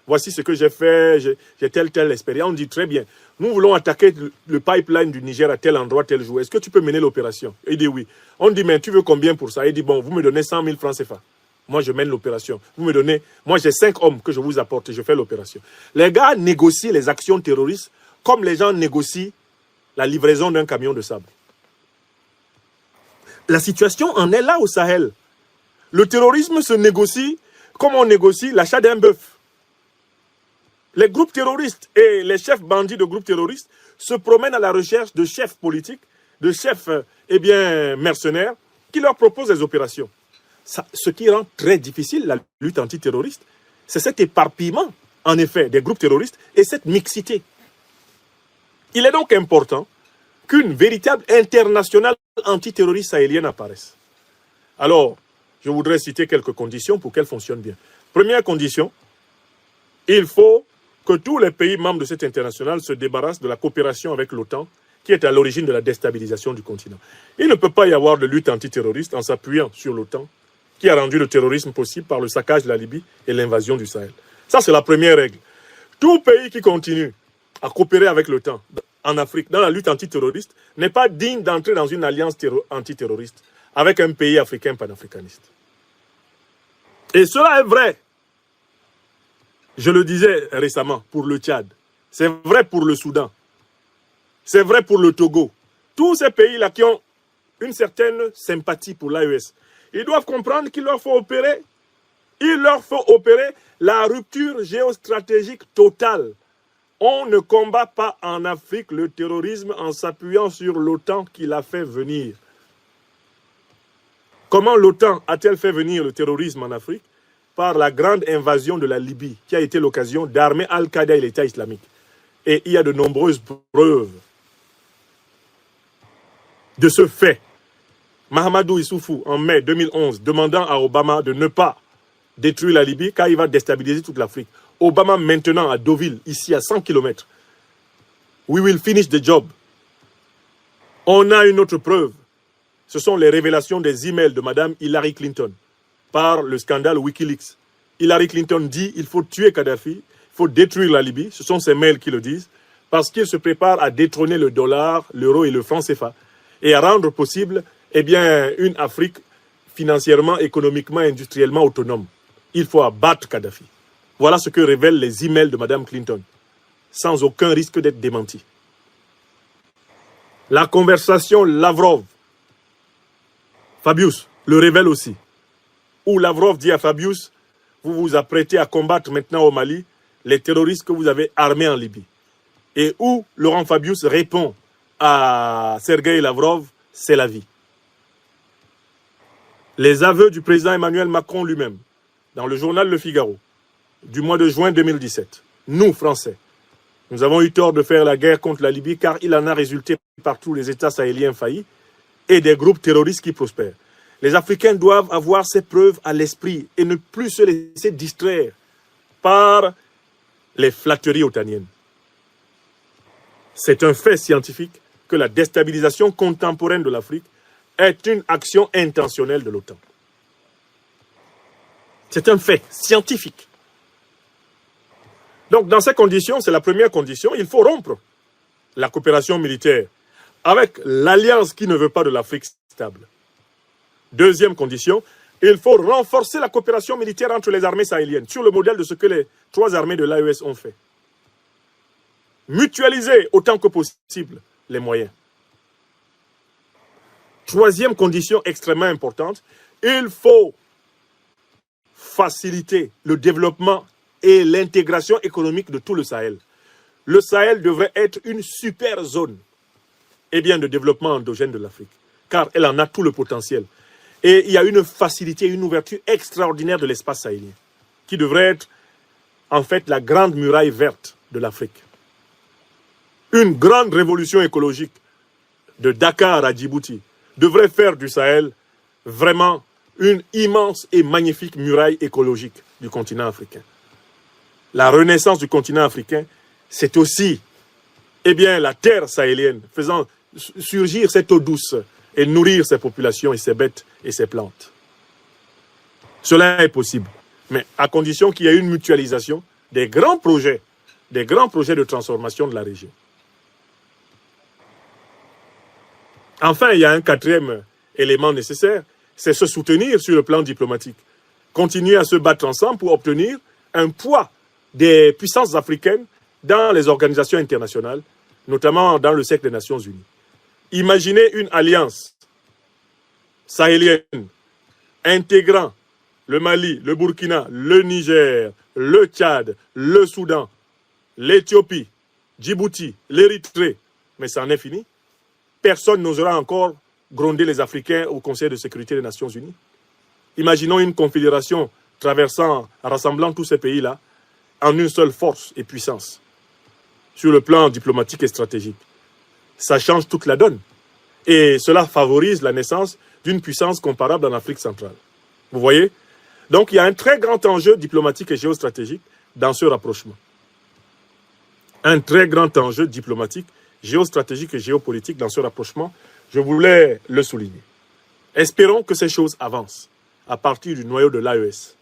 Voici ce que j'ai fait, j'ai telle expérience. » On dit « Très bien. Nous voulons attaquer le pipeline du Niger à tel endroit, tel jour. Est-ce que tu peux mener l'opération ?» Il dit « Oui. » On dit « Mais tu veux combien pour ça ?» Il dit « Bon, vous me donnez 100 000 francs CFA. Moi, je mène l'opération. Vous me donnez... Moi, j'ai 5 hommes que je vous apporte et je fais l'opération. » Les gars négocient les actions terroristes comme les gens négocient la livraison d'un camion de sable. La situation en est là au Sahel. Le terrorisme se négocie comme on négocie l'achat d'un bœuf. Les groupes terroristes et les chefs bandits de groupes terroristes se promènent à la recherche de chefs politiques, de chefs mercenaires qui leur proposent des opérations. Ce qui rend très difficile la lutte antiterroriste, c'est cet éparpillement, en effet, des groupes terroristes et cette mixité. Il est donc important qu'une véritable internationale antiterroriste sahélienne apparaisse. Alors, je voudrais citer quelques conditions pour qu'elle fonctionne bien. Première condition, il faut que tous les pays membres de cette internationale se débarrassent de la coopération avec l'OTAN, qui est à l'origine de la déstabilisation du continent. Il ne peut pas y avoir de lutte antiterroriste en s'appuyant sur l'OTAN, qui a rendu le terrorisme possible par le saccage de la Libye et l'invasion du Sahel. Ça, c'est la première règle. Tout pays qui continue à coopérer avec l'OTAN en Afrique, dans la lutte antiterroriste, n'est pas digne d'entrer dans une alliance antiterroriste avec un pays africain panafricaniste. Et cela est vrai. Je le disais récemment pour le Tchad. C'est vrai pour le Soudan. C'est vrai pour le Togo. Tous ces pays-là qui ont une certaine sympathie pour l'AES, ils doivent comprendre qu'il leur faut opérer. Il leur faut opérer la rupture géostratégique totale. On ne combat pas en Afrique le terrorisme en s'appuyant sur l'OTAN qui l'a fait venir. Comment l'OTAN a-t-elle fait venir le terrorisme en Afrique? Par la grande invasion de la Libye, qui a été l'occasion d'armer Al-Qaïda et l'État islamique. Et il y a de nombreuses preuves de ce fait. Mahamadou Issoufou, en mai 2011, demandant à Obama de ne pas détruire la Libye, car il va déstabiliser toute l'Afrique. Obama, maintenant, à Deauville, ici à 100 km. We will finish the job. On a une autre preuve. Ce sont les révélations des emails de Mme Hillary Clinton par le scandale Wikileaks. Hillary Clinton dit qu'il faut tuer Kadhafi, il faut détruire la Libye. Ce sont ces mails qui le disent, parce qu'il se prépare à détrôner le dollar, l'euro et le franc CFA, et à rendre possible une Afrique financièrement, économiquement, industriellement autonome. Il faut abattre Kadhafi. Voilà ce que révèlent les emails de Mme Clinton, sans aucun risque d'être démenti. La conversation Lavrov-Fabius le révèle aussi, où Lavrov dit à Fabius, vous vous apprêtez à combattre maintenant au Mali les terroristes que vous avez armés en Libye. Et où Laurent Fabius répond à Sergueï Lavrov, c'est la vie. Les aveux du président Emmanuel Macron lui-même, dans le journal Le Figaro, du mois de juin 2017. Nous, Français, nous avons eu tort de faire la guerre contre la Libye car il en a résulté partout les États sahéliens faillis et des groupes terroristes qui prospèrent. Les Africains doivent avoir ces preuves à l'esprit et ne plus se laisser distraire par les flatteries otaniennes. C'est un fait scientifique que la déstabilisation contemporaine de l'Afrique est une action intentionnelle de l'OTAN. C'est un fait scientifique. Donc, dans ces conditions, c'est la première condition, il faut rompre la coopération militaire avec l'alliance qui ne veut pas de l'Afrique stable. Deuxième condition, il faut renforcer la coopération militaire entre les armées sahéliennes, sur le modèle de ce que les 3 armées de l'AES ont fait. Mutualiser autant que possible les moyens. Troisième condition extrêmement importante, il faut faciliter le développement et l'intégration économique de tout le Sahel. Le Sahel devrait être une super zone de développement endogène de l'Afrique, car elle en a tout le potentiel. Et il y a une facilité, une ouverture extraordinaire de l'espace sahélien, qui devrait être en fait la grande muraille verte de l'Afrique. Une grande révolution écologique de Dakar à Djibouti devrait faire du Sahel vraiment une immense et magnifique muraille écologique du continent africain. La renaissance du continent africain, c'est aussi la terre sahélienne, faisant surgir cette eau douce et nourrir ses populations et ses bêtes et ses plantes. Cela est possible, mais à condition qu'il y ait une mutualisation des grands projets de transformation de la région. Enfin, il y a un quatrième élément nécessaire, c'est se soutenir sur le plan diplomatique. Continuer à se battre ensemble pour obtenir un poids des puissances africaines dans les organisations internationales, notamment dans le cercle des Nations Unies. Imaginez une alliance sahélienne intégrant le Mali, le Burkina, le Niger, le Tchad, le Soudan, l'Éthiopie, Djibouti, l'Érythrée, mais ça en est fini. Personne n'osera encore gronder les Africains au Conseil de sécurité des Nations Unies. Imaginons une confédération rassemblant tous ces pays-là en une seule force et puissance sur le plan diplomatique et stratégique. Ça change toute la donne. Et cela favorise la naissance d'une puissance comparable en Afrique centrale. Vous voyez? Donc il y a un très grand enjeu diplomatique et géostratégique dans ce rapprochement. Un très grand enjeu diplomatique, géostratégique et géopolitique dans ce rapprochement, je voulais le souligner. Espérons que ces choses avancent à partir du noyau de l'AES.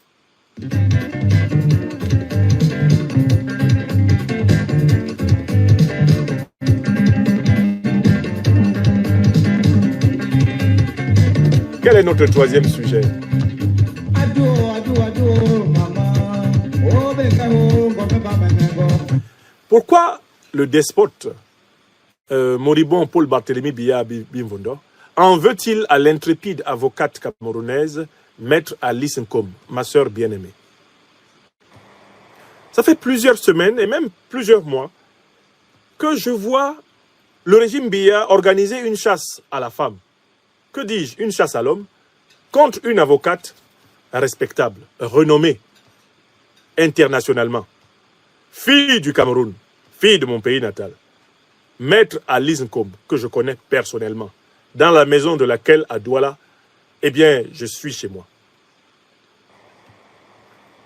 Quel est notre troisième sujet? Pourquoi le despote moribond Paul Barthélémy Biya Bimvondo en veut-il à l'intrépide avocate camerounaise Maître Alice Nkom, ma sœur bien-aimée? Ça fait plusieurs semaines et même plusieurs mois que je vois le régime Biya organiser une chasse à la femme. Que dis-je? Une chasse à l'homme contre une avocate respectable, renommée internationalement, fille du Cameroun, fille de mon pays natal, Maître Alice Nkom, que je connais personnellement, dans la maison de laquelle à Douala, je suis chez moi.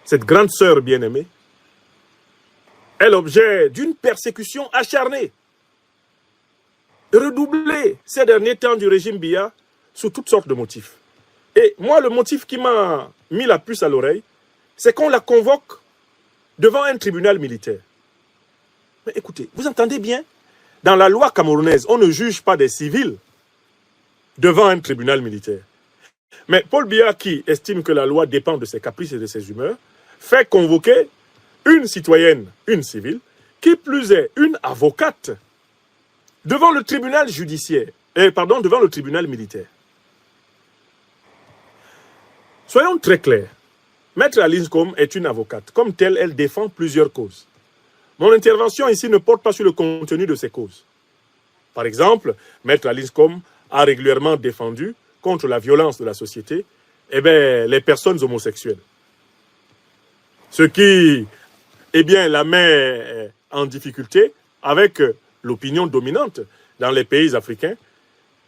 Cette grande sœur bien-aimée est l'objet d'une persécution acharnée, redoublée ces derniers temps du régime Biya, sous toutes sortes de motifs. Et moi, le motif qui m'a mis la puce à l'oreille, c'est qu'on la convoque devant un tribunal militaire. Mais écoutez, vous entendez bien? Dans la loi camerounaise, on ne juge pas des civils devant un tribunal militaire. Mais Paul Biya, qui estime que la loi dépend de ses caprices et de ses humeurs, fait convoquer une citoyenne, une civile, qui plus est une avocate, devant le tribunal judiciaire, devant le tribunal militaire. Soyons très clairs. Maître Alice Combes est une avocate. Comme telle, elle défend plusieurs causes. Mon intervention ici ne porte pas sur le contenu de ces causes. Par exemple, Maître Alice Combes a régulièrement défendu, contre la violence de la société, les personnes homosexuelles. Ce qui, la met en difficulté avec l'opinion dominante dans les pays africains,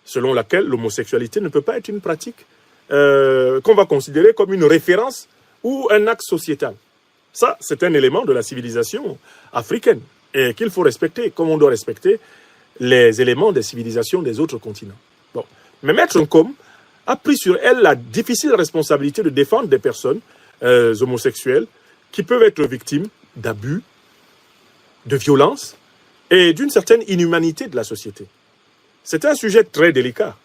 selon laquelle l'homosexualité ne peut pas être une pratique qu'on va considérer comme une référence ou un acte sociétal. Ça, c'est un élément de la civilisation africaine et qu'il faut respecter, comme on doit respecter les éléments des civilisations des autres continents. Bon. Mais Maître Combes a pris sur elle la difficile responsabilité de défendre des personnes homosexuelles qui peuvent être victimes d'abus, de violences et d'une certaine inhumanité de la société. C'est un sujet très délicat.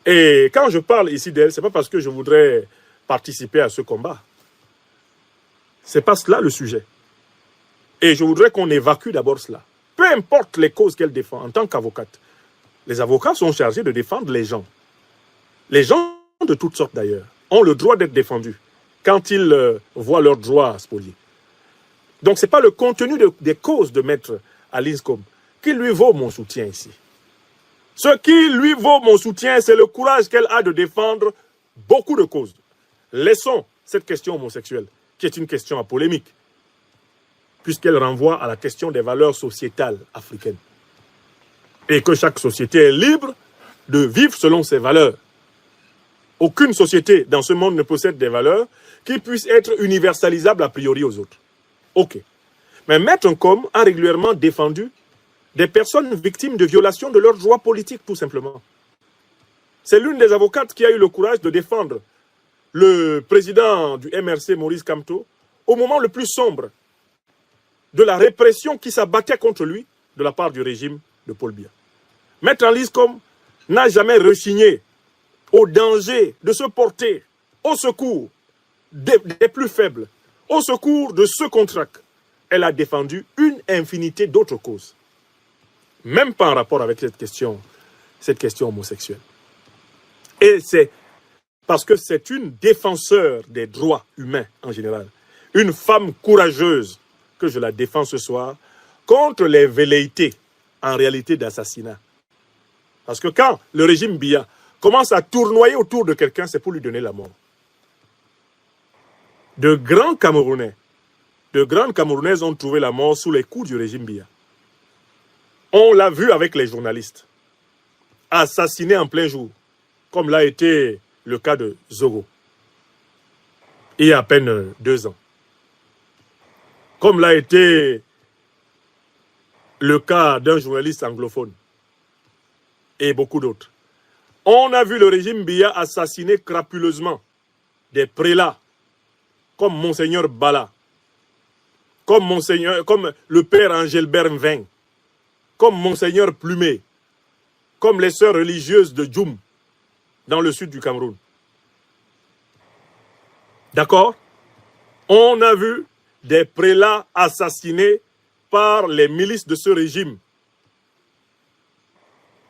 Et quand je parle ici d'elle, ce n'est pas parce que je voudrais participer à ce combat. Ce n'est pas cela le sujet. Et je voudrais qu'on évacue d'abord cela. Peu importe les causes qu'elle défend en tant qu'avocate. Les avocats sont chargés de défendre les gens. Les gens de toutes sortes d'ailleurs ont le droit d'être défendus quand ils voient leurs droits spoliés. Donc ce n'est pas le contenu des causes de Maître Alice Combes qui lui vaut mon soutien ici. Ce qui lui vaut mon soutien, c'est le courage qu'elle a de défendre beaucoup de causes. Laissons cette question homosexuelle, qui est une question à polémique, puisqu'elle renvoie à la question des valeurs sociétales africaines. Et que chaque société est libre de vivre selon ses valeurs. Aucune société dans ce monde ne possède des valeurs qui puissent être universalisables a priori aux autres. Ok. Mais Maître Combes a régulièrement défendu des personnes victimes de violations de leurs droits politiques, tout simplement. C'est l'une des avocates qui a eu le courage de défendre le président du MRC, Maurice Kamto, au moment le plus sombre de la répression qui s'abattait contre lui de la part du régime de Paul Biya. Maître Alice Combes n'a jamais rechigné au danger de se porter au secours des plus faibles, au secours de ceux qu'on traque. Elle a défendu une infinité d'autres causes. Même pas en rapport avec cette question homosexuelle. Et c'est parce que c'est une défenseur des droits humains en général, une femme courageuse que je la défends ce soir contre les velléités en réalité d'assassinat. Parce que quand le régime Biya commence à tournoyer autour de quelqu'un, c'est pour lui donner la mort. De grands Camerounais, de grandes Camerounaises ont trouvé la mort sous les coups du régime Biya. On l'a vu avec les journalistes, assassinés en plein jour, comme l'a été le cas de Zogo, il y a à peine 2 ans. Comme l'a été le cas d'un journaliste anglophone et beaucoup d'autres. On a vu le régime Biya assassiner crapuleusement des prélats comme Monseigneur Bala, comme le père Angélbert Mveng, comme Monseigneur Plumet, comme les sœurs religieuses de Djoum, dans le sud du Cameroun. D'accord? On a vu des prélats assassinés par les milices de ce régime,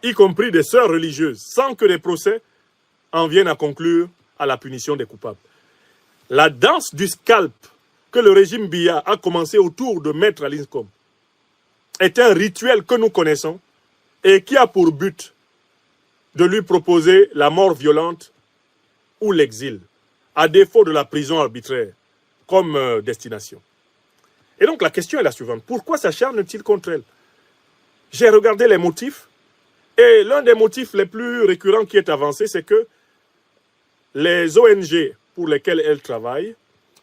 y compris des sœurs religieuses, sans que les procès en viennent à conclure à la punition des coupables. La danse du scalp que le régime Biya a commencé autour de Maître Alice Combes est un rituel que nous connaissons et qui a pour but de lui proposer la mort violente ou l'exil, à défaut de la prison arbitraire comme destination. Et donc la question est la suivante. Pourquoi s'acharne-t-il contre elle? J'ai regardé les motifs et l'un des motifs les plus récurrents qui est avancé, c'est que les ONG pour lesquelles elle travaille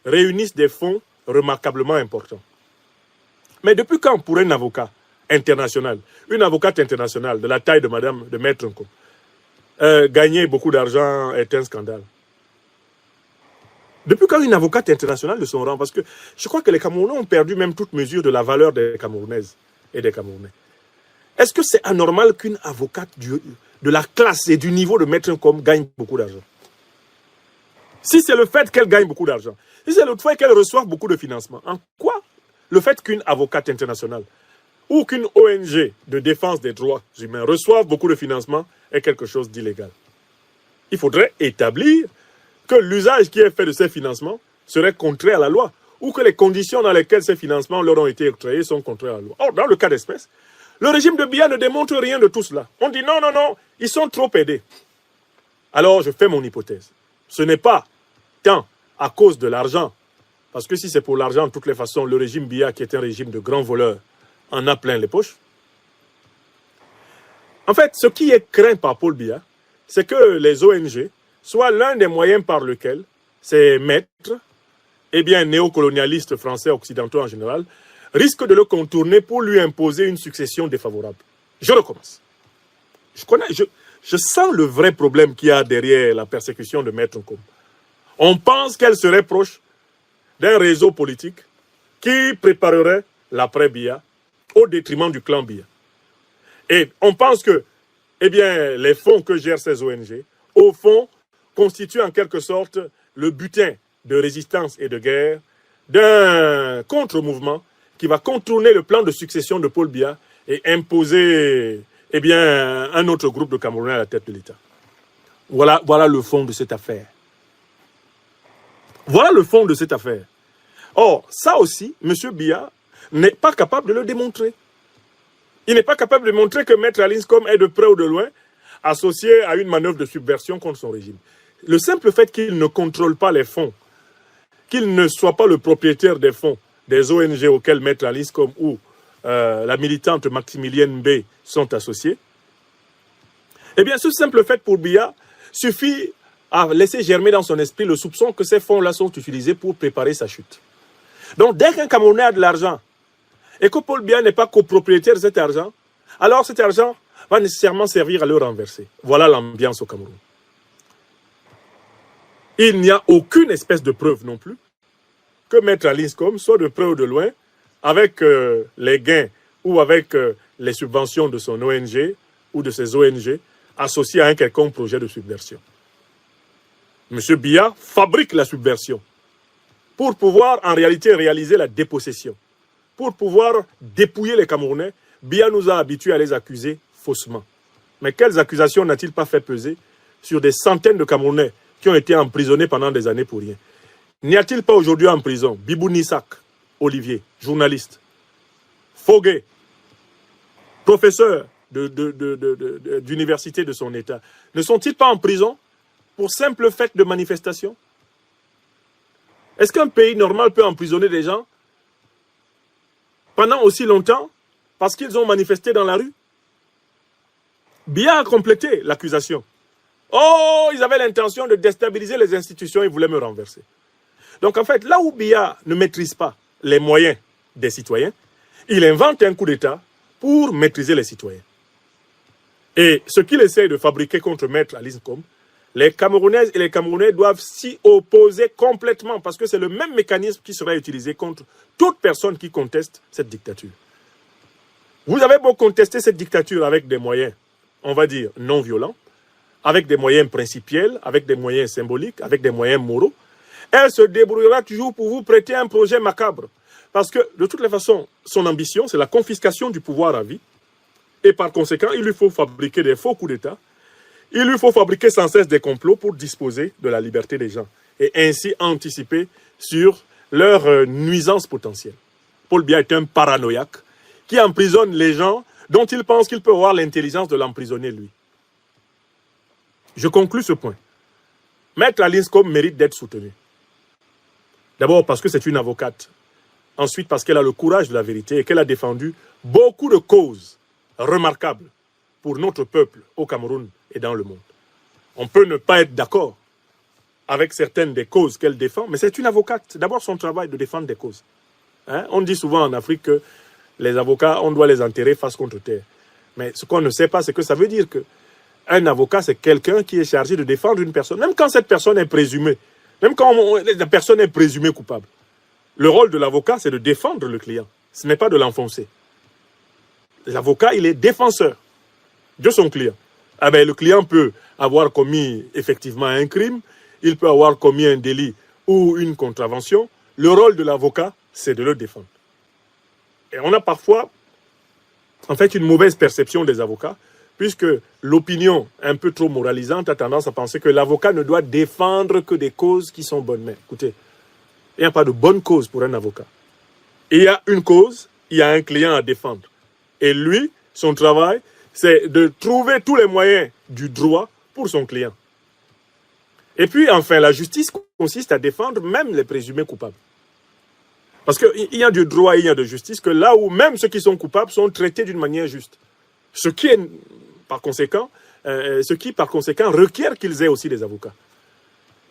réunissent des fonds remarquablement importants. Mais depuis quand pour un avocat international, une avocate internationale de la taille de Maître Combes, gagner beaucoup d'argent est un scandale? Depuis quand une avocate internationale de son rang? Parce que je crois que les Camerounais ont perdu même toute mesure de la valeur des Camerounaises et des Camerounais. Est-ce que c'est anormal qu'une avocate de la classe et du niveau de Maître Combes gagne beaucoup d'argent? Si c'est le fait qu'elle gagne beaucoup d'argent, si c'est le fait qu'elle reçoive beaucoup de financement, en quoi le fait qu'une avocate internationale ou qu'une ONG de défense des droits humains reçoive beaucoup de financement est quelque chose d'illégal? Il faudrait établir que l'usage qui est fait de ces financements serait contraire à la loi, ou que les conditions dans lesquelles ces financements leur ont été octroyés sont contraires à la loi. Or, dans le cas d'espèce, le régime de Biya ne démontre rien de tout cela. On dit non, non, non, ils sont trop aidés. Alors, je fais mon hypothèse. Ce n'est pas tant à cause de l'argent, parce que si c'est pour l'argent, de toutes les façons, le régime Biya, qui est un régime de grands voleurs, en a plein les poches. En fait, ce qui est craint par Paul Biya, c'est que les ONG soient l'un des moyens par lesquels ces maîtres, eh bien néocolonialistes français occidentaux en général, risquent de le contourner pour lui imposer une succession défavorable. Je recommence. Je sens le vrai problème qu'il y a derrière la persécution de Maître Nkom. On pense qu'elle serait proche d'un réseau politique qui préparerait l'après-Biya au détriment du clan Biya. Et on pense que, eh bien, les fonds que gèrent ces ONG, au fond, constituent en quelque sorte le butin de résistance et de guerre d'un contre-mouvement qui va contourner le plan de succession de Paul Biya et imposer, eh bien, un autre groupe de Camerounais à la tête de l'État. Voilà le fond de cette affaire. Voilà le fond de cette affaire. Or, ça aussi, M. Biya n'est pas capable de le démontrer. Il n'est pas capable de montrer que Maître Alice Nkom est de près ou de loin associé à une manœuvre de subversion contre son régime. Le simple fait qu'il ne contrôle pas les fonds, qu'il ne soit pas le propriétaire des fonds des ONG auxquelles Maître Alice Nkom ou la militante Maximilienne B sont associés, eh bien ce simple fait pour Biya suffit à laisser germer dans son esprit le soupçon que ces fonds-là sont utilisés pour préparer sa chute. Donc dès qu'un Camerounais a de l'argent et que Paul Biya n'est pas copropriétaire de cet argent, alors cet argent va nécessairement servir à le renverser. Voilà l'ambiance au Cameroun. Il n'y a aucune espèce de preuve non plus que Maître Alice Nkom soit de près ou de loin avec les gains ou avec les subventions de son ONG ou de ses ONG associées à un quelconque projet de subversion. M. Biya fabrique la subversion pour pouvoir en réalité réaliser la dépossession. Pour pouvoir dépouiller les Camerounais, Biya nous a habitués à les accuser faussement. Mais quelles accusations n'a-t-il pas fait peser sur des centaines de Camerounais qui ont été emprisonnés pendant des années pour rien? N'y a-t-il pas aujourd'hui en prison Bibou Nissak, Olivier, journaliste, Fogué, professeur d'université de son État, ne sont-ils pas en prison pour simple fait de manifestation? Est-ce qu'un pays normal peut emprisonner des gens pendant aussi longtemps parce qu'ils ont manifesté dans la rue? Biya a complété l'accusation. Oh, ils avaient l'intention de déstabiliser les institutions, ils voulaient me renverser. Donc en fait, là où Biya ne maîtrise pas les moyens des citoyens, il invente un coup d'État pour maîtriser les citoyens. Et ce qu'il essaie de fabriquer contre Maître Alice Nkom, les Camerounaises et les Camerounais doivent s'y opposer complètement parce que c'est le même mécanisme qui sera utilisé contre toute personne qui conteste cette dictature. Vous avez beau contester cette dictature avec des moyens, on va dire, non violents, avec des moyens principiels, avec des moyens symboliques, avec des moyens moraux, elle se débrouillera toujours pour vous prêter un projet macabre. Parce que, de toutes les façons, son ambition, c'est la confiscation du pouvoir à vie. Et par conséquent, il lui faut fabriquer des faux coups d'État. Il lui faut fabriquer sans cesse des complots pour disposer de la liberté des gens. Et ainsi anticiper sur leur nuisance potentielle. Paul Biya est un paranoïaque qui emprisonne les gens dont il pense qu'il peut avoir l'intelligence de l'emprisonner lui. Je conclus ce point. Maître Alice Nkom mérite d'être soutenue. D'abord parce que c'est une avocate. Ensuite parce qu'elle a le courage de la vérité et qu'elle a défendu beaucoup de causes remarquables pour notre peuple au Cameroun et dans le monde. On peut ne pas être d'accord avec certaines des causes qu'elle défend, mais c'est une avocate. D'abord son travail de défendre des causes. On dit souvent en Afrique que les avocats, on doit les enterrer face contre terre. Mais ce qu'on ne sait pas, c'est que ça veut dire qu'un avocat, c'est quelqu'un qui est chargé de défendre une personne, même quand cette personne est présumée, même quand la personne est présumée coupable. Le rôle de l'avocat, c'est de défendre le client. Ce n'est pas de l'enfoncer. L'avocat, il est défenseur de son client. Ah ben, le client peut avoir commis effectivement un crime il peut avoir commis un délit ou une contravention, le rôle de l'avocat, c'est de le défendre. Et on a parfois, en fait, une mauvaise perception des avocats, puisque l'opinion un peu trop moralisante a tendance à penser que l'avocat ne doit défendre que des causes qui sont bonnes. Mais écoutez, il n'y a pas de bonne cause pour un avocat. Il y a une cause, il y a un client à défendre. Et lui, son travail, c'est de trouver tous les moyens du droit pour son client. Et puis, enfin, la justice consiste à défendre même les présumés coupables. Parce qu'il y a du droit et il y a de justice, que là où même ceux qui sont coupables sont traités d'une manière juste. Ce qui, par conséquent, requiert qu'ils aient aussi des avocats.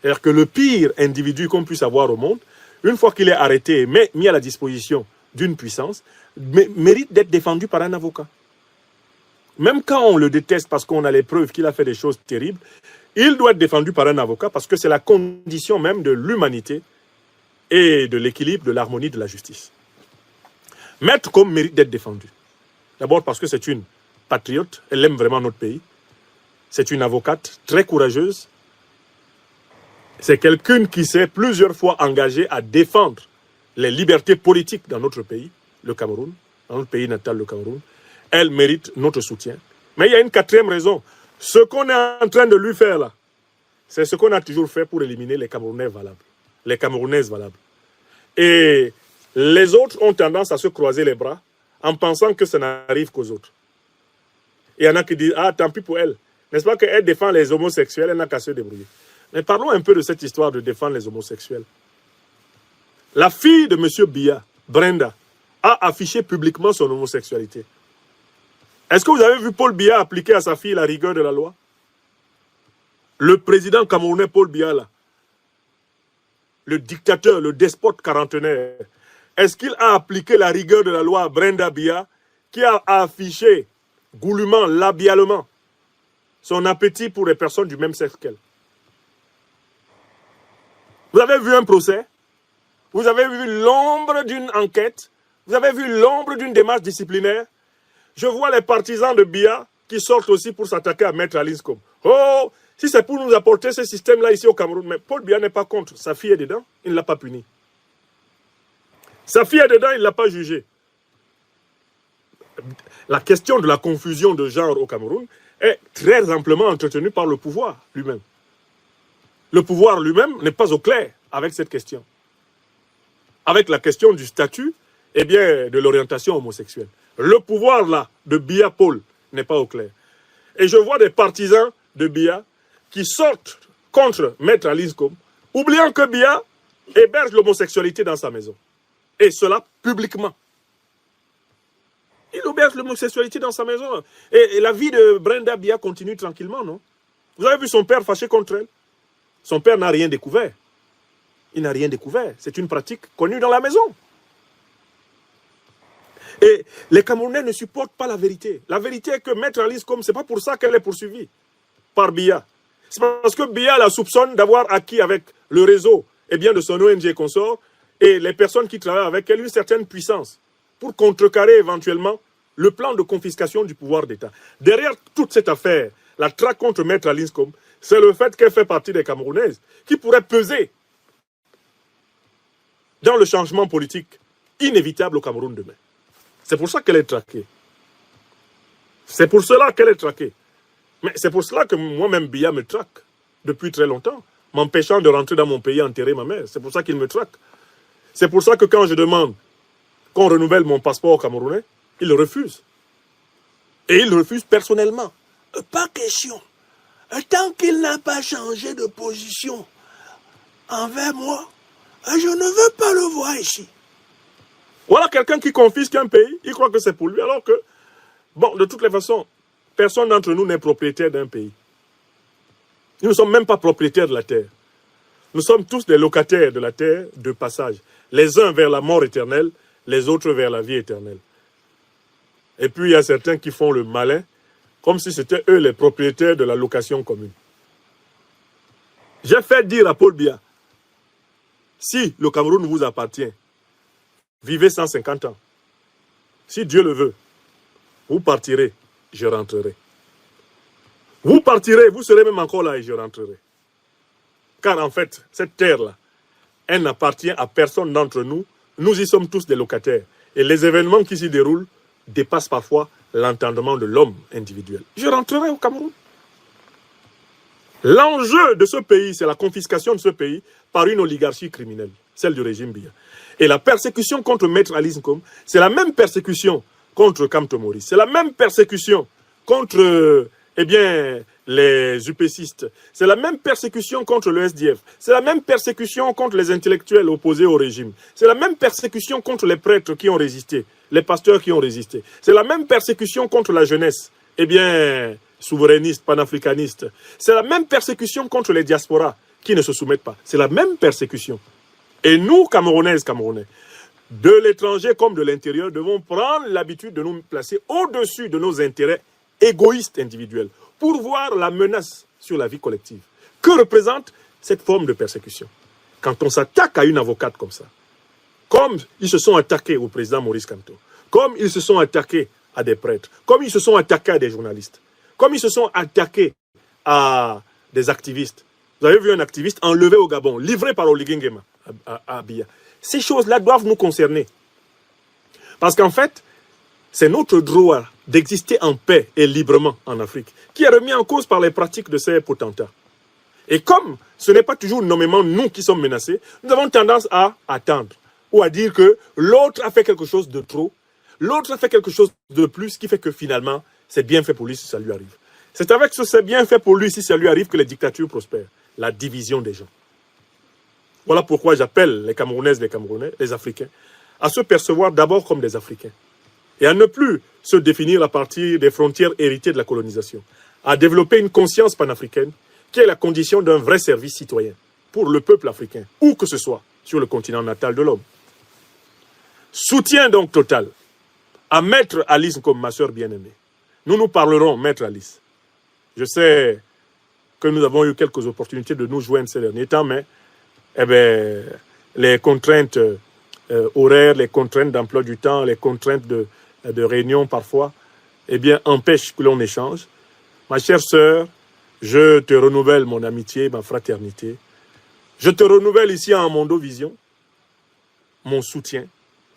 C'est-à-dire que le pire individu qu'on puisse avoir au monde, une fois qu'il est arrêté et mis à la disposition d'une puissance, mérite d'être défendu par un avocat. Même quand on le déteste parce qu'on a les preuves qu'il a fait des choses terribles, il doit être défendu par un avocat parce que c'est la condition même de l'humanité et de l'équilibre, de l'harmonie de la justice. Maître Com mérite d'être défendu. D'abord parce que c'est une patriote, elle aime vraiment notre pays. C'est une avocate très courageuse. C'est quelqu'un qui s'est plusieurs fois engagé à défendre les libertés politiques dans notre pays, le Cameroun, dans notre pays natal, le Cameroun. Elle mérite notre soutien. Mais il y a une quatrième raison. Ce qu'on est en train de lui faire là, c'est ce qu'on a toujours fait pour éliminer les Camerounais valables, les Camerounaises valables. Et les autres ont tendance à se croiser les bras en pensant que ça n'arrive qu'aux autres. Et il y en a qui disent, ah, tant pis pour elle. N'est-ce pas qu'elle défend les homosexuels, elle n'a qu'à se débrouiller. Mais parlons un peu de cette histoire de défendre les homosexuels. La fille de M. Biya, Brenda, a affiché publiquement son homosexualité. Est-ce que vous avez vu Paul Biya appliquer à sa fille la rigueur de la loi? Le président camerounais Paul Biya, là, le dictateur, le despote quarantenaire, est-ce qu'il a appliqué la rigueur de la loi à Brenda Biya, qui a affiché goulûment, labialement, son appétit pour les personnes du même sexe qu'elle? Vous avez vu un procès? Vous avez vu l'ombre d'une enquête? Vous avez vu l'ombre d'une démarche disciplinaire? Je vois les partisans de Biya qui sortent aussi pour s'attaquer à Maître Alinskom. Oh, si c'est pour nous apporter ce système-là ici au Cameroun, mais Paul Biya n'est pas contre. Sa fille est dedans, il ne l'a pas puni. Sa fille est dedans, il ne l'a pas jugé. La question de la confusion de genre au Cameroun est très amplement entretenue par le pouvoir lui-même. Le pouvoir lui-même n'est pas au clair avec cette question. Avec la question du statut, eh bien, de l'orientation homosexuelle. Le pouvoir, là, de Biya Paul, n'est pas au clair. Et je vois des partisans de Biya qui sortent contre Maître Alinskom, oubliant que Biya héberge l'homosexualité dans sa maison. Et cela publiquement. Il héberge l'homosexualité dans sa maison. Et la vie de Brenda Biya continue tranquillement, non? Vous avez vu son père fâché contre elle? Son père n'a rien découvert. Il n'a rien découvert. C'est une pratique connue dans la maison. Et les Camerounais ne supportent pas la vérité. La vérité est que Maître Alinskom, ce n'est pas pour ça qu'elle est poursuivie par Biya. C'est parce que Biya la soupçonne d'avoir acquis avec le réseau et bien de son ONG consort et les personnes qui travaillent avec elle une certaine puissance pour contrecarrer éventuellement le plan de confiscation du pouvoir d'État. Derrière toute cette affaire, la traque contre Maître Alinskom, c'est le fait qu'elle fait partie des Camerounaises qui pourraient peser dans le changement politique inévitable au Cameroun demain. C'est pour ça qu'elle est traquée. C'est pour cela qu'elle est traquée. Mais c'est pour cela que moi-même, Biya me traque depuis très longtemps, m'empêchant de rentrer dans mon pays enterrer ma mère. C'est pour ça qu'il me traque. C'est pour ça que quand je demande qu'on renouvelle mon passeport camerounais, il le refuse. Et il le refuse personnellement. Pas question. Tant qu'il n'a pas changé de position envers moi, je ne veux pas le voir ici. Voilà quelqu'un qui confisque un pays, il croit que c'est pour lui, alors que, bon, de toutes les façons, personne d'entre nous n'est propriétaire d'un pays. Nous ne sommes même pas propriétaires de la terre. Nous sommes tous des locataires de la terre de passage. Les uns vers la mort éternelle, les autres vers la vie éternelle. Et puis il y a certains qui font le malin, comme si c'était eux les propriétaires de la location commune. J'ai fait dire à Paul Biya, si le Cameroun vous appartient, vivez 150 ans. Si Dieu le veut, vous partirez, je rentrerai. Vous partirez, vous serez même encore là et je rentrerai. Car en fait, cette terre-là, elle n'appartient à personne d'entre nous. Nous y sommes tous des locataires. Et les événements qui s'y déroulent dépassent parfois l'entendement de l'homme individuel. Je rentrerai au Cameroun. L'enjeu de ce pays, c'est la confiscation de ce pays par une oligarchie criminelle, celle du régime Biya. Et la persécution contre Maître Ali Nkom, c'est la même persécution contre Kamto Maurice. C'est la même persécution contre les UPCistes. C'est la même persécution contre le SDF. C'est la même persécution contre les intellectuels opposés au régime. C'est la même persécution contre les prêtres qui ont résisté, les pasteurs qui ont résisté. C'est la même persécution contre la jeunesse, souverainiste, panafricaniste. C'est la même persécution contre les diasporas qui ne se soumettent pas. C'est la même persécution. Et nous, Camerounaises, Camerounais, de l'étranger comme de l'intérieur, devons prendre l'habitude de nous placer au-dessus de nos intérêts égoïstes individuels pour voir la menace sur la vie collective. Que représente cette forme de persécution? Quand on s'attaque à une avocate comme ça, comme ils se sont attaqués au président Maurice Kamto, comme ils se sont attaqués à des prêtres, comme ils se sont attaqués à des journalistes, comme ils se sont attaqués à des activistes. Vous avez vu un activiste enlevé au Gabon, livré par Oligui Nguema à Biya. Ces choses-là doivent nous concerner. Parce qu'en fait, c'est notre droit d'exister en paix et librement en Afrique qui est remis en cause par les pratiques de ces potentats. Et comme ce n'est pas toujours nommément nous qui sommes menacés, nous avons tendance à attendre ou à dire que l'autre a fait quelque chose de trop, l'autre a fait quelque chose de plus qui fait que finalement, c'est bien fait pour lui si ça lui arrive. C'est avec ce c'est bien fait pour lui si ça lui arrive que les dictatures prospèrent. La division des gens. Voilà pourquoi j'appelle les Camerounaises, les Camerounais, les Africains, à se percevoir d'abord comme des Africains et à ne plus se définir à partir des frontières héritées de la colonisation, à développer une conscience panafricaine qui est la condition d'un vrai service citoyen pour le peuple africain, où que ce soit sur le continent natal de l'homme. Soutien donc total à Maître Alice comme ma sœur bien-aimée. Nous parlerons, Maître Alice. Je sais que nous avons eu quelques opportunités de nous joindre ces derniers temps, mais les contraintes horaires, les contraintes d'emploi du temps, les contraintes de réunion parfois, empêchent que l'on échange. Ma chère sœur, je te renouvelle mon amitié, ma fraternité. Je te renouvelle ici à Mondo Vision, mon soutien.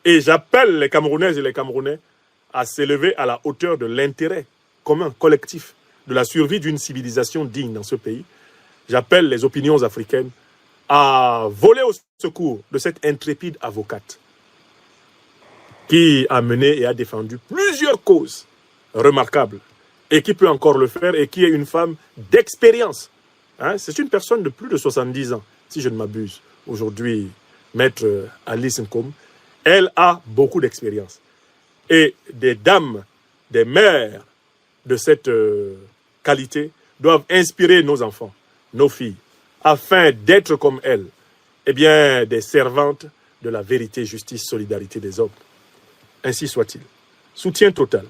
Et j'appelle les Camerounaises et les Camerounais à s'élever à la hauteur de l'intérêt commun, collectif, de la survie d'une civilisation digne dans ce pays. J'appelle les opinions africaines à voler au secours de cette intrépide avocate qui a mené et a défendu plusieurs causes remarquables et qui peut encore le faire et qui est une femme d'expérience. C'est une personne de plus de 70 ans, si je ne m'abuse. Aujourd'hui, Maître Alice Nkom, elle a beaucoup d'expérience. Et des dames, des mères de cette qualité doivent inspirer nos enfants, nos filles, afin d'être comme elle, des servantes de la vérité, justice, solidarité des hommes. Ainsi soit-il. Soutien total.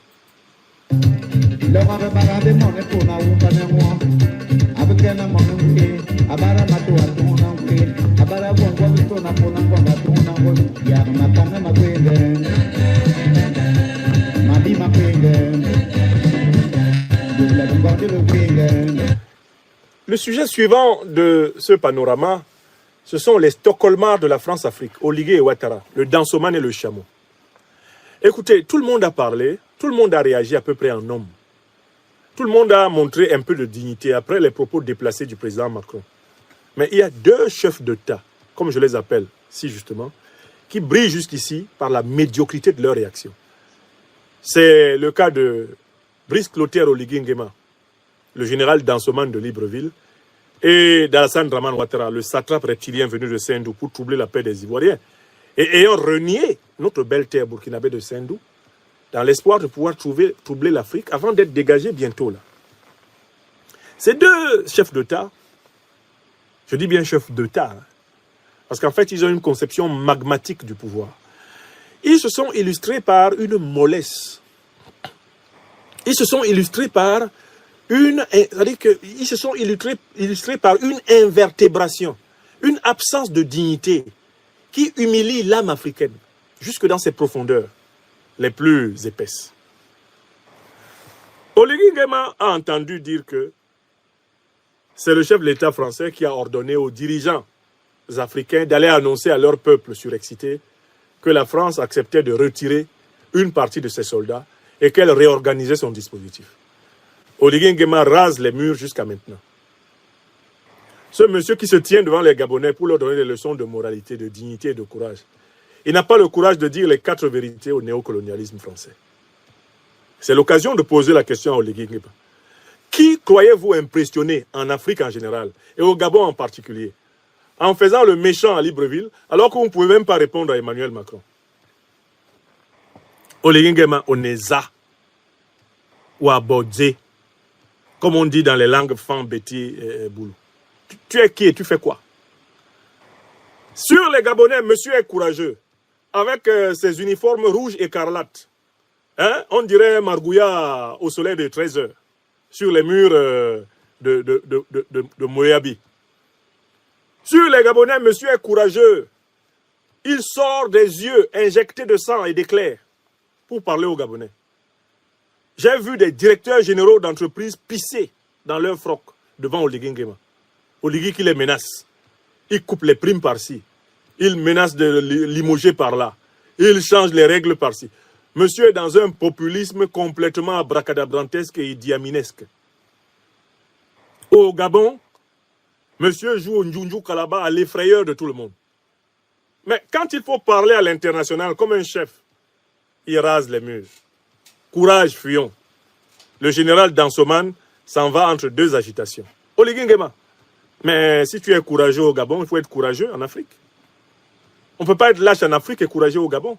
Le sujet suivant de ce panorama, ce sont les Stockholmars de la France-Afrique, Oligui et Ouattara, le dansoman et le chameau. Écoutez, tout le monde a parlé, tout le monde a réagi à peu près en homme. Tout le monde a montré un peu de dignité après les propos déplacés du président Macron. Mais il y a deux chefs d'État, comme je les appelle si justement, qui brillent jusqu'ici par la médiocrité de leur réaction. C'est le cas de Brice Clotaire Oligui Nguema, le général dansoman de Libreville, et d'Alassane Dramane Ouattara, le satrape reptilien venu de Sendou pour troubler la paix des Ivoiriens, et ayant renié notre belle terre burkinabé de Sendou, dans l'espoir de pouvoir troubler l'Afrique avant d'être dégagé bientôt là. Ces deux chefs d'État, je dis bien chefs d'État, parce qu'en fait ils ont une conception magmatique du pouvoir. Ils se sont illustrés par une mollesse. Ils se sont illustrés par illustrés par une invertébration, une absence de dignité qui humilie l'âme africaine jusque dans ses profondeurs les plus épaisses. Oligui Nguema a entendu dire que c'est le chef de l'État français qui a ordonné aux dirigeants africains d'aller annoncer à leur peuple surexcité que la France acceptait de retirer une partie de ses soldats et qu'elle réorganisait son dispositif. Oligui Nguema rase les murs jusqu'à maintenant. Ce monsieur qui se tient devant les Gabonais pour leur donner des leçons de moralité, de dignité et de courage, il n'a pas le courage de dire les 4 vérités au néocolonialisme français. C'est l'occasion de poser la question à Oligui Nguema. Qui croyez-vous impressionner en Afrique en général et au Gabon en particulier en faisant le méchant à Libreville alors que vous ne pouvez même pas répondre à Emmanuel Macron? Oligui Nguema Oneza ou Abodze, comme on dit dans les langues Fan, Betty et Boulou. Tu es qui et tu fais quoi? Sur les Gabonais, monsieur est courageux, avec ses uniformes rouges écarlates. Hein? On dirait Margouya au soleil de 13 heures, sur les murs de Moyabi. Sur les Gabonais, monsieur est courageux. Il sort des yeux injectés de sang et d'éclairs pour parler aux Gabonais. J'ai vu des directeurs généraux d'entreprises pisser dans leur froc devant Oligui Nguema. Oligui qui les menace. Il coupe les primes par-ci. Il menace de limoger par-là. Il change les règles par-ci. Monsieur est dans un populisme complètement abracadabrantesque et idiaminesque. Au Gabon, monsieur joue au Ndjoundjou Kalaba à l'effrayeur de tout le monde. Mais quand il faut parler à l'international comme un chef, il rase les murs. Courage, fuyons. Le général Dansoman s'en va entre 2 agitations. Oligui Nguema, mais si tu es courageux au Gabon, il faut être courageux en Afrique. On ne peut pas être lâche en Afrique et courageux au Gabon.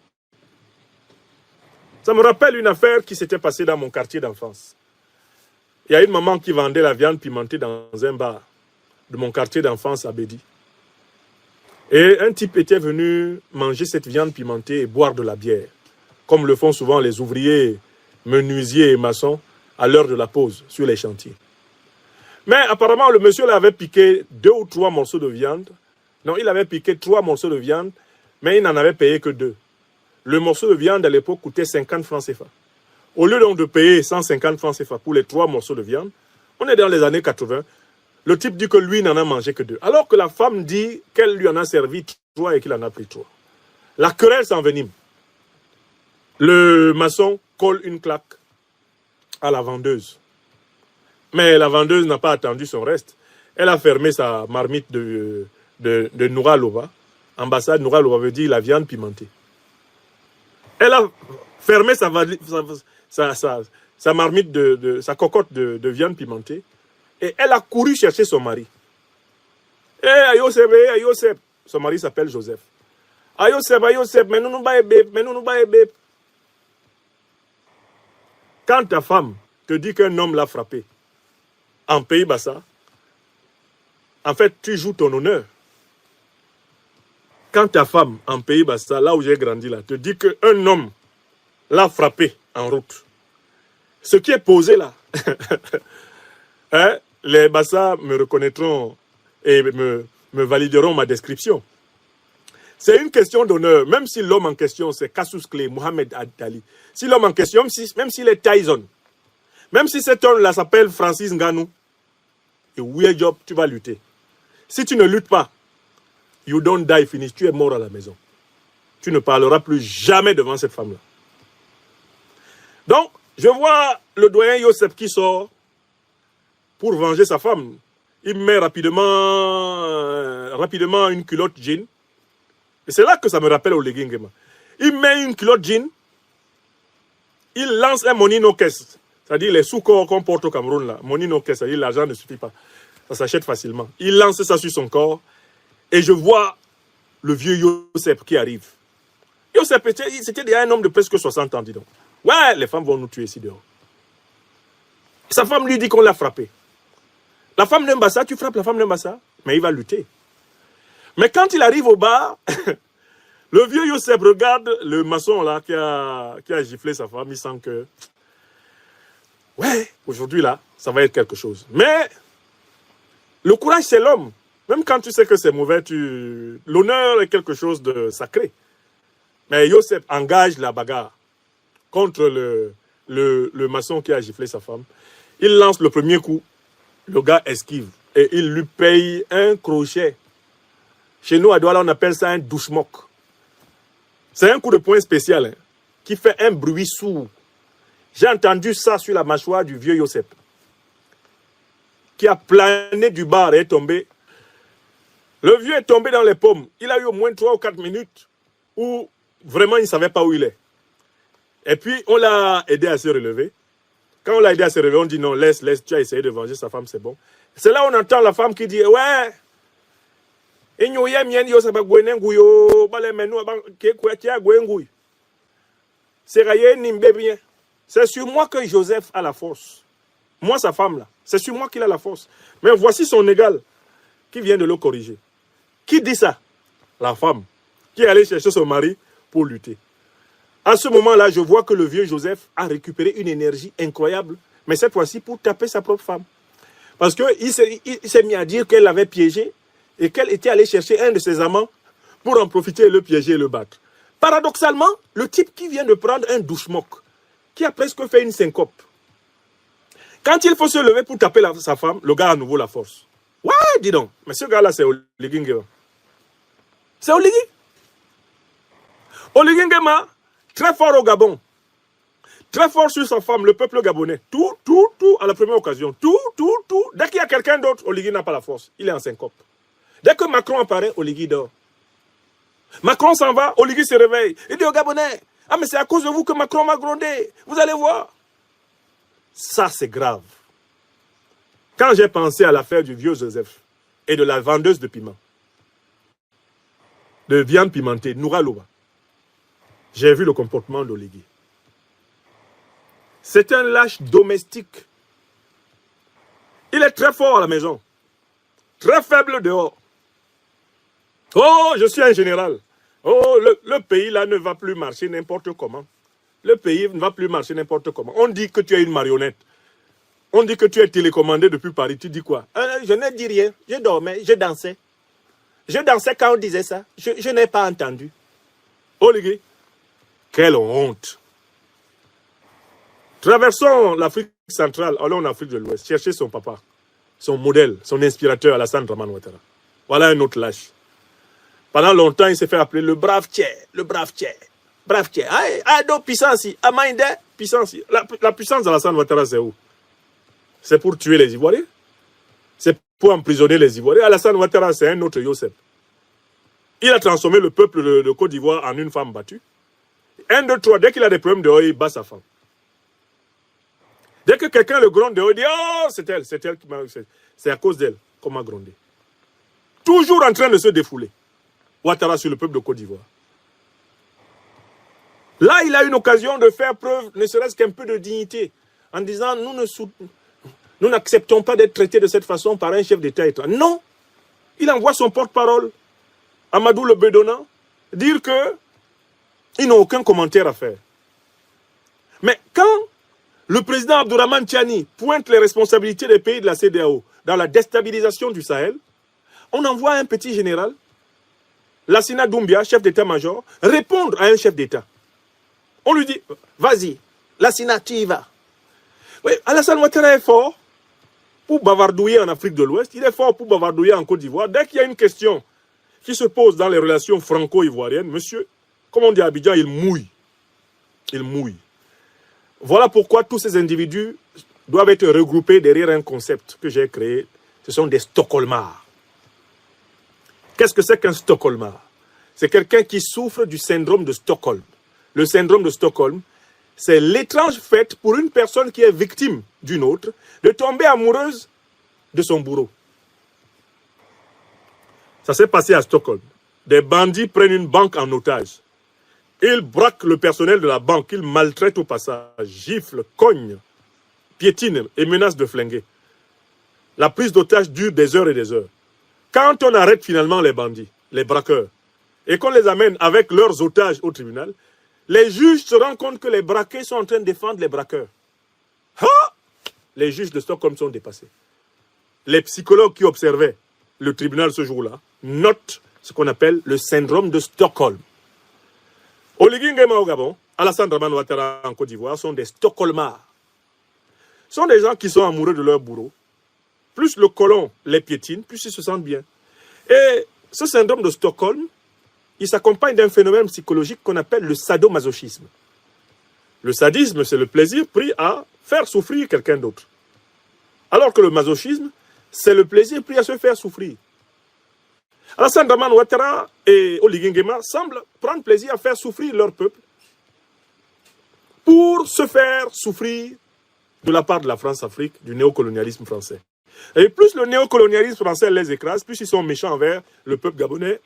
Ça me rappelle une affaire qui s'était passée dans mon quartier d'enfance. Il y a une maman qui vendait la viande pimentée dans un bar de mon quartier d'enfance à Bédi. Et un type était venu manger cette viande pimentée et boire de la bière, comme le font souvent les ouvriers, menuisiers et maçons à l'heure de la pause sur les chantiers. Mais apparemment, le monsieur avait piqué 2 ou 3 morceaux de viande. Non, il avait piqué 3 morceaux de viande, mais il n'en avait payé que 2. Le morceau de viande à l'époque coûtait 50 francs CFA. Au lieu donc de payer 150 francs CFA pour les 3 morceaux de viande, on est dans les années 80, le type dit que lui n'en a mangé que 2. Alors que la femme dit qu'elle lui en a servi 3 et qu'il en a pris 3. La querelle s'envenime. Le maçon colle une claque à la vendeuse. Mais la vendeuse n'a pas attendu son reste. Elle a fermé sa marmite de Nouralova. Ambassade Nouralova veut dire la viande pimentée. Elle a fermé sa marmite, sa cocotte de viande pimentée. Et elle a couru chercher son mari. Ayosep. Son mari s'appelle Joseph. Ayosep, mais nous nous baillons. Quand ta femme te dit qu'un homme l'a frappé en Pays Bassa, en fait, tu joues ton honneur. Quand ta femme en Pays Bassa, là où j'ai grandi, là, te dit qu'un homme l'a frappé en route, ce qui est posé là, hein, les Bassa me reconnaîtront et me valideront ma description. C'est une question d'honneur, même si l'homme en question c'est Cassius Clay, Mohamed Ali. Si l'homme en question, même s'il est Tyson, même si cet homme-là s'appelle Francis Ngannou, et oui, job, tu vas lutter. Si tu ne luttes pas, you don't die, finish, tu es mort à la maison. Tu ne parleras plus jamais devant cette femme-là. Donc, je vois le doyen Yosef qui sort pour venger sa femme. Il met rapidement une culotte jean. Et c'est là que ça me rappelle Oligui Nguema. Il met une culotte jean, il lance un money no caisse, c'est-à-dire les sous-corps qu'on porte au Cameroun, là. Money no caisse, c'est-à-dire l'argent ne suffit pas. Ça s'achète facilement. Il lance ça sur son corps et je vois le vieux Yosef qui arrive. Yosef, c'était déjà un homme de presque 60 ans, dis donc. Ouais, les femmes vont nous tuer ici dehors. Sa femme lui dit qu'on l'a frappé. La femme n'aime pas ça, tu frappes la femme n'aime pas ça, mais il va lutter. Mais quand il arrive au bar, le vieux Yosef regarde le maçon là qui a giflé sa femme, il sent que ouais, aujourd'hui là, ça va être quelque chose. Mais le courage c'est l'homme. Même quand tu sais que c'est mauvais, l'honneur est quelque chose de sacré. Mais Yosef engage la bagarre contre le maçon qui a giflé sa femme. Il lance le premier coup, le gars esquive. et il lui paye un crochet. Chez nous, à Douala, on appelle ça un douche-moque. C'est un coup de poing spécial, hein, qui fait un bruit sourd. J'ai entendu ça sur la mâchoire du vieux Yosef, qui a plané du bar et est tombé. Le vieux est tombé dans les pommes. Il a eu au moins 3 ou 4 minutes où vraiment il ne savait pas où il est. Et puis, on l'a aidé à se relever. Quand on l'a aidé à se relever, on dit non, laisse, tu as essayé de venger sa femme, c'est bon. C'est là où on entend la femme qui dit, ouais, c'est sur moi que Joseph a la force. Moi, sa femme, là. C'est sur moi qu'il a la force. Mais voici son égal qui vient de le corriger. Qui dit ça? La femme qui est allée chercher son mari pour lutter. À ce moment-là, je vois que le vieux Joseph a récupéré une énergie incroyable, mais cette fois-ci pour taper sa propre femme. Parce qu'il s'est mis à dire qu'elle l'avait piégé et qu'elle était allée chercher un de ses amants pour en profiter et le piéger et le battre. Paradoxalement, le type qui vient de prendre un douche-moque, qui a presque fait une syncope, quand il faut se lever pour taper sa femme, le gars a à nouveau la force. Ouais, dis donc. Mais ce gars-là, c'est Oligui Nguema. C'est Oligui. Oligui Nguema, très fort au Gabon. Très fort sur sa femme, le peuple gabonais. Tout, à la première occasion. Tout. Dès qu'il y a quelqu'un d'autre, Oligui n'a pas la force. Il est en syncope. Dès que Macron apparaît, Oligui dort. Macron s'en va, Oligui se réveille. Il dit aux Gabonais, ah mais c'est à cause de vous que Macron m'a grondé. Vous allez voir. Ça, c'est grave. Quand j'ai pensé à l'affaire du vieux Joseph et de la vendeuse de piment, de viande pimentée, Noura Louba, j'ai vu le comportement d'Oligui. C'est un lâche domestique. Il est très fort à la maison, très faible dehors. Oh, je suis un général. Oh, le pays là ne va plus marcher n'importe comment. Le pays ne va plus marcher n'importe comment. On dit que tu es une marionnette. On dit que tu es télécommandé depuis Paris. Tu dis quoi? Je n'ai dit rien. Je dormais, je dansais. Je dansais quand on disait ça. Je n'ai pas entendu. Oligui, quelle honte. Traversons l'Afrique centrale, allons en Afrique de l'Ouest, chercher son papa, son modèle, son inspirateur, Alassane Dramane Ouattara. Voilà un autre lâche. Pendant longtemps, il s'est fait appeler le brave Tché, le brave Tché. Brave Tché. Ah, donc puissance, Amaïde, puissance. La puissance d'Alassane Ouattara, c'est où? C'est pour tuer les Ivoiriens. C'est pour emprisonner les Ivoiriens. Alassane Ouattara, c'est un autre Yosef. Il a transformé le peuple de Côte d'Ivoire en une femme battue. 1, 2, 3, dès qu'il a des problèmes dehors, il bat sa femme. Dès que quelqu'un le gronde dehors, il dit « Oh, c'est elle qui m'a... C'est à cause d'elle qu'on m'a grondé. » Toujours en train de se défouler. Ouattara sur le peuple de Côte d'Ivoire. Là, il a une occasion de faire preuve, ne serait-ce qu'un peu de dignité, en disant « Nous n'acceptons pas d'être traités de cette façon par un chef d'État étranger. » Non, il envoie son porte-parole, Amadou Le Bedona, dire qu'ils n'ont aucun commentaire à faire. Mais quand le président Abdourahmane Tiani pointe les responsabilités des pays de la CEDEAO dans la déstabilisation du Sahel, on envoie un petit général, Lassina Doumbia, chef d'état-major, répondre à un chef d'État. On lui dit, vas-y, Lassina, tu y vas. Oui, Alassane Ouattara est fort pour bavardouiller en Afrique de l'Ouest, il est fort pour bavardouiller en Côte d'Ivoire. Dès qu'il y a une question qui se pose dans les relations franco-ivoiriennes, monsieur, comme on dit à Abidjan, il mouille. Il mouille. Voilà pourquoi tous ces individus doivent être regroupés derrière un concept que j'ai créé. Ce sont des Stockholmards. Qu'est-ce que c'est qu'un Stockholmard? C'est quelqu'un qui souffre du syndrome de Stockholm. Le syndrome de Stockholm, c'est l'étrange fait pour une personne qui est victime d'une autre de tomber amoureuse de son bourreau. Ça s'est passé à Stockholm. Des bandits prennent une banque en otage. Ils braquent le personnel de la banque, ils maltraitent au passage, giflent, cognent, piétinent et menacent de flinguer. La prise d'otage dure des heures et des heures. Quand on arrête finalement les bandits, les braqueurs, et qu'on les amène avec leurs otages au tribunal, les juges se rendent compte que les braqués sont en train de défendre les braqueurs. Ah! Les juges de Stockholm sont dépassés. Les psychologues qui observaient le tribunal ce jour-là notent ce qu'on appelle le syndrome de Stockholm. Oligui Nguema au Gabon, Alassane Dramane Ouattara en Côte d'Ivoire sont des Stockholmards. Ce sont des gens qui sont amoureux de leur bourreau, plus le colon les piétine, plus ils se sentent bien. Et ce syndrome de Stockholm, il s'accompagne d'un phénomène psychologique qu'on appelle le sadomasochisme. Le sadisme, c'est le plaisir pris à faire souffrir quelqu'un d'autre. Alors que le masochisme, c'est le plaisir pris à se faire souffrir. Alassane Dramane Ouattara et Oligui Nguema semblent prendre plaisir à faire souffrir leur peuple pour se faire souffrir de la part de la France-Afrique, du néocolonialisme français. Et plus le néocolonialisme français les écrase, plus ils sont méchants envers le peuple gabonais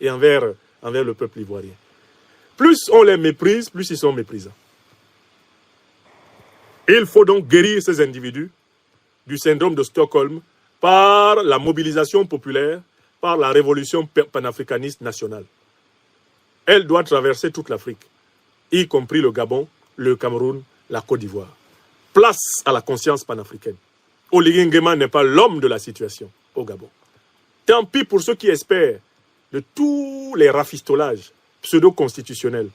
et envers le peuple ivoirien. Plus on les méprise, plus ils sont méprisants. Il faut donc guérir ces individus du syndrome de Stockholm par la mobilisation populaire, par la révolution panafricaniste nationale. Elle doit traverser toute l'Afrique, y compris le Gabon, le Cameroun, la Côte d'Ivoire. Place à la conscience panafricaine. Oligui Nguema n'est pas l'homme de la situation au Gabon. Tant pis pour ceux qui espèrent de tous les rafistolages pseudo-constitutionnels,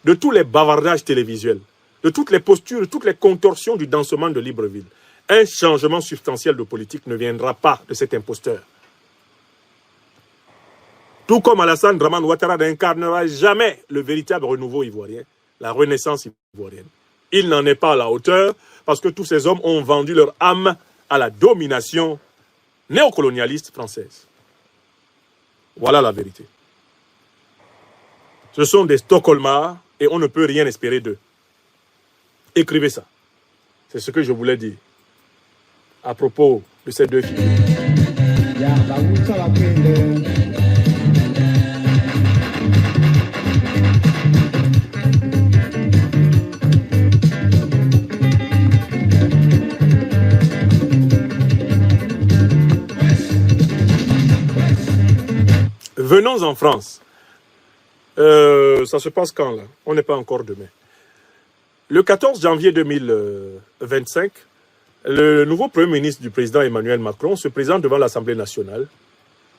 de tous les bavardages télévisuels, de toutes les postures, de toutes les contorsions du dansement de Libreville. Un changement substantiel de politique ne viendra pas de cet imposteur. Tout comme Alassane Dramane Ouattara n'incarnera jamais le véritable renouveau ivoirien, la renaissance ivoirienne. Il n'en est pas à la hauteur parce que tous ces hommes ont vendu leur âme à la domination néocolonialiste française. Voilà la vérité. Ce sont des Stockholmars et on ne peut rien espérer d'eux. Écrivez ça. C'est ce que je voulais dire à propos de ces deux filles. Venons en France. Ça se passe quand là? On n'est pas encore demain. Le 14 janvier 2025, le nouveau Premier ministre du président Emmanuel Macron se présente devant l'Assemblée nationale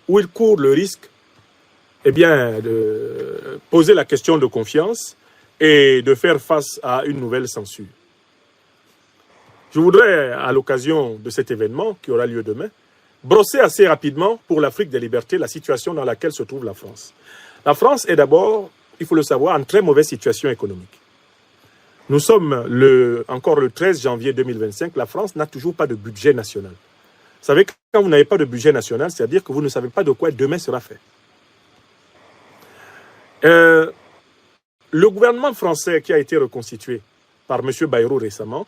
où il court le risque de poser la question de confiance et de faire face à une nouvelle censure. Je voudrais, à l'occasion de cet événement qui aura lieu demain, brosser assez rapidement pour l'Afrique des libertés la situation dans laquelle se trouve la France. La France est d'abord, il faut le savoir, en très mauvaise situation économique. Nous sommes encore le 13 janvier 2025, la France n'a toujours pas de budget national. Vous savez, quand vous n'avez pas de budget national, c'est-à-dire que vous ne savez pas de quoi demain sera fait. Le gouvernement français qui a été reconstitué par M. Bayrou récemment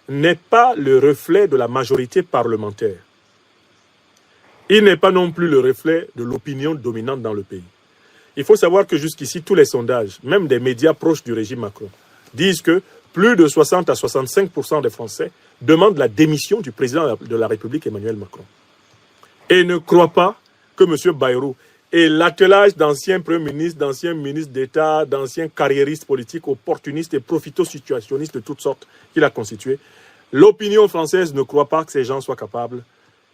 n'est pas le reflet de la majorité parlementaire. Il n'est pas non plus le reflet de l'opinion dominante dans le pays. Il faut savoir que jusqu'ici, tous les sondages, même des médias proches du régime Macron, disent que plus de 60 à 65% des Français demandent la démission du président de la République, Emmanuel Macron. Et ne croient pas que M. Bayrou et l'attelage d'anciens premiers ministres, d'anciens ministres d'État, d'anciens carriéristes politiques, opportunistes et profito-situationnistes de toutes sortes qu'il a constitués, l'opinion française ne croit pas que ces gens soient capables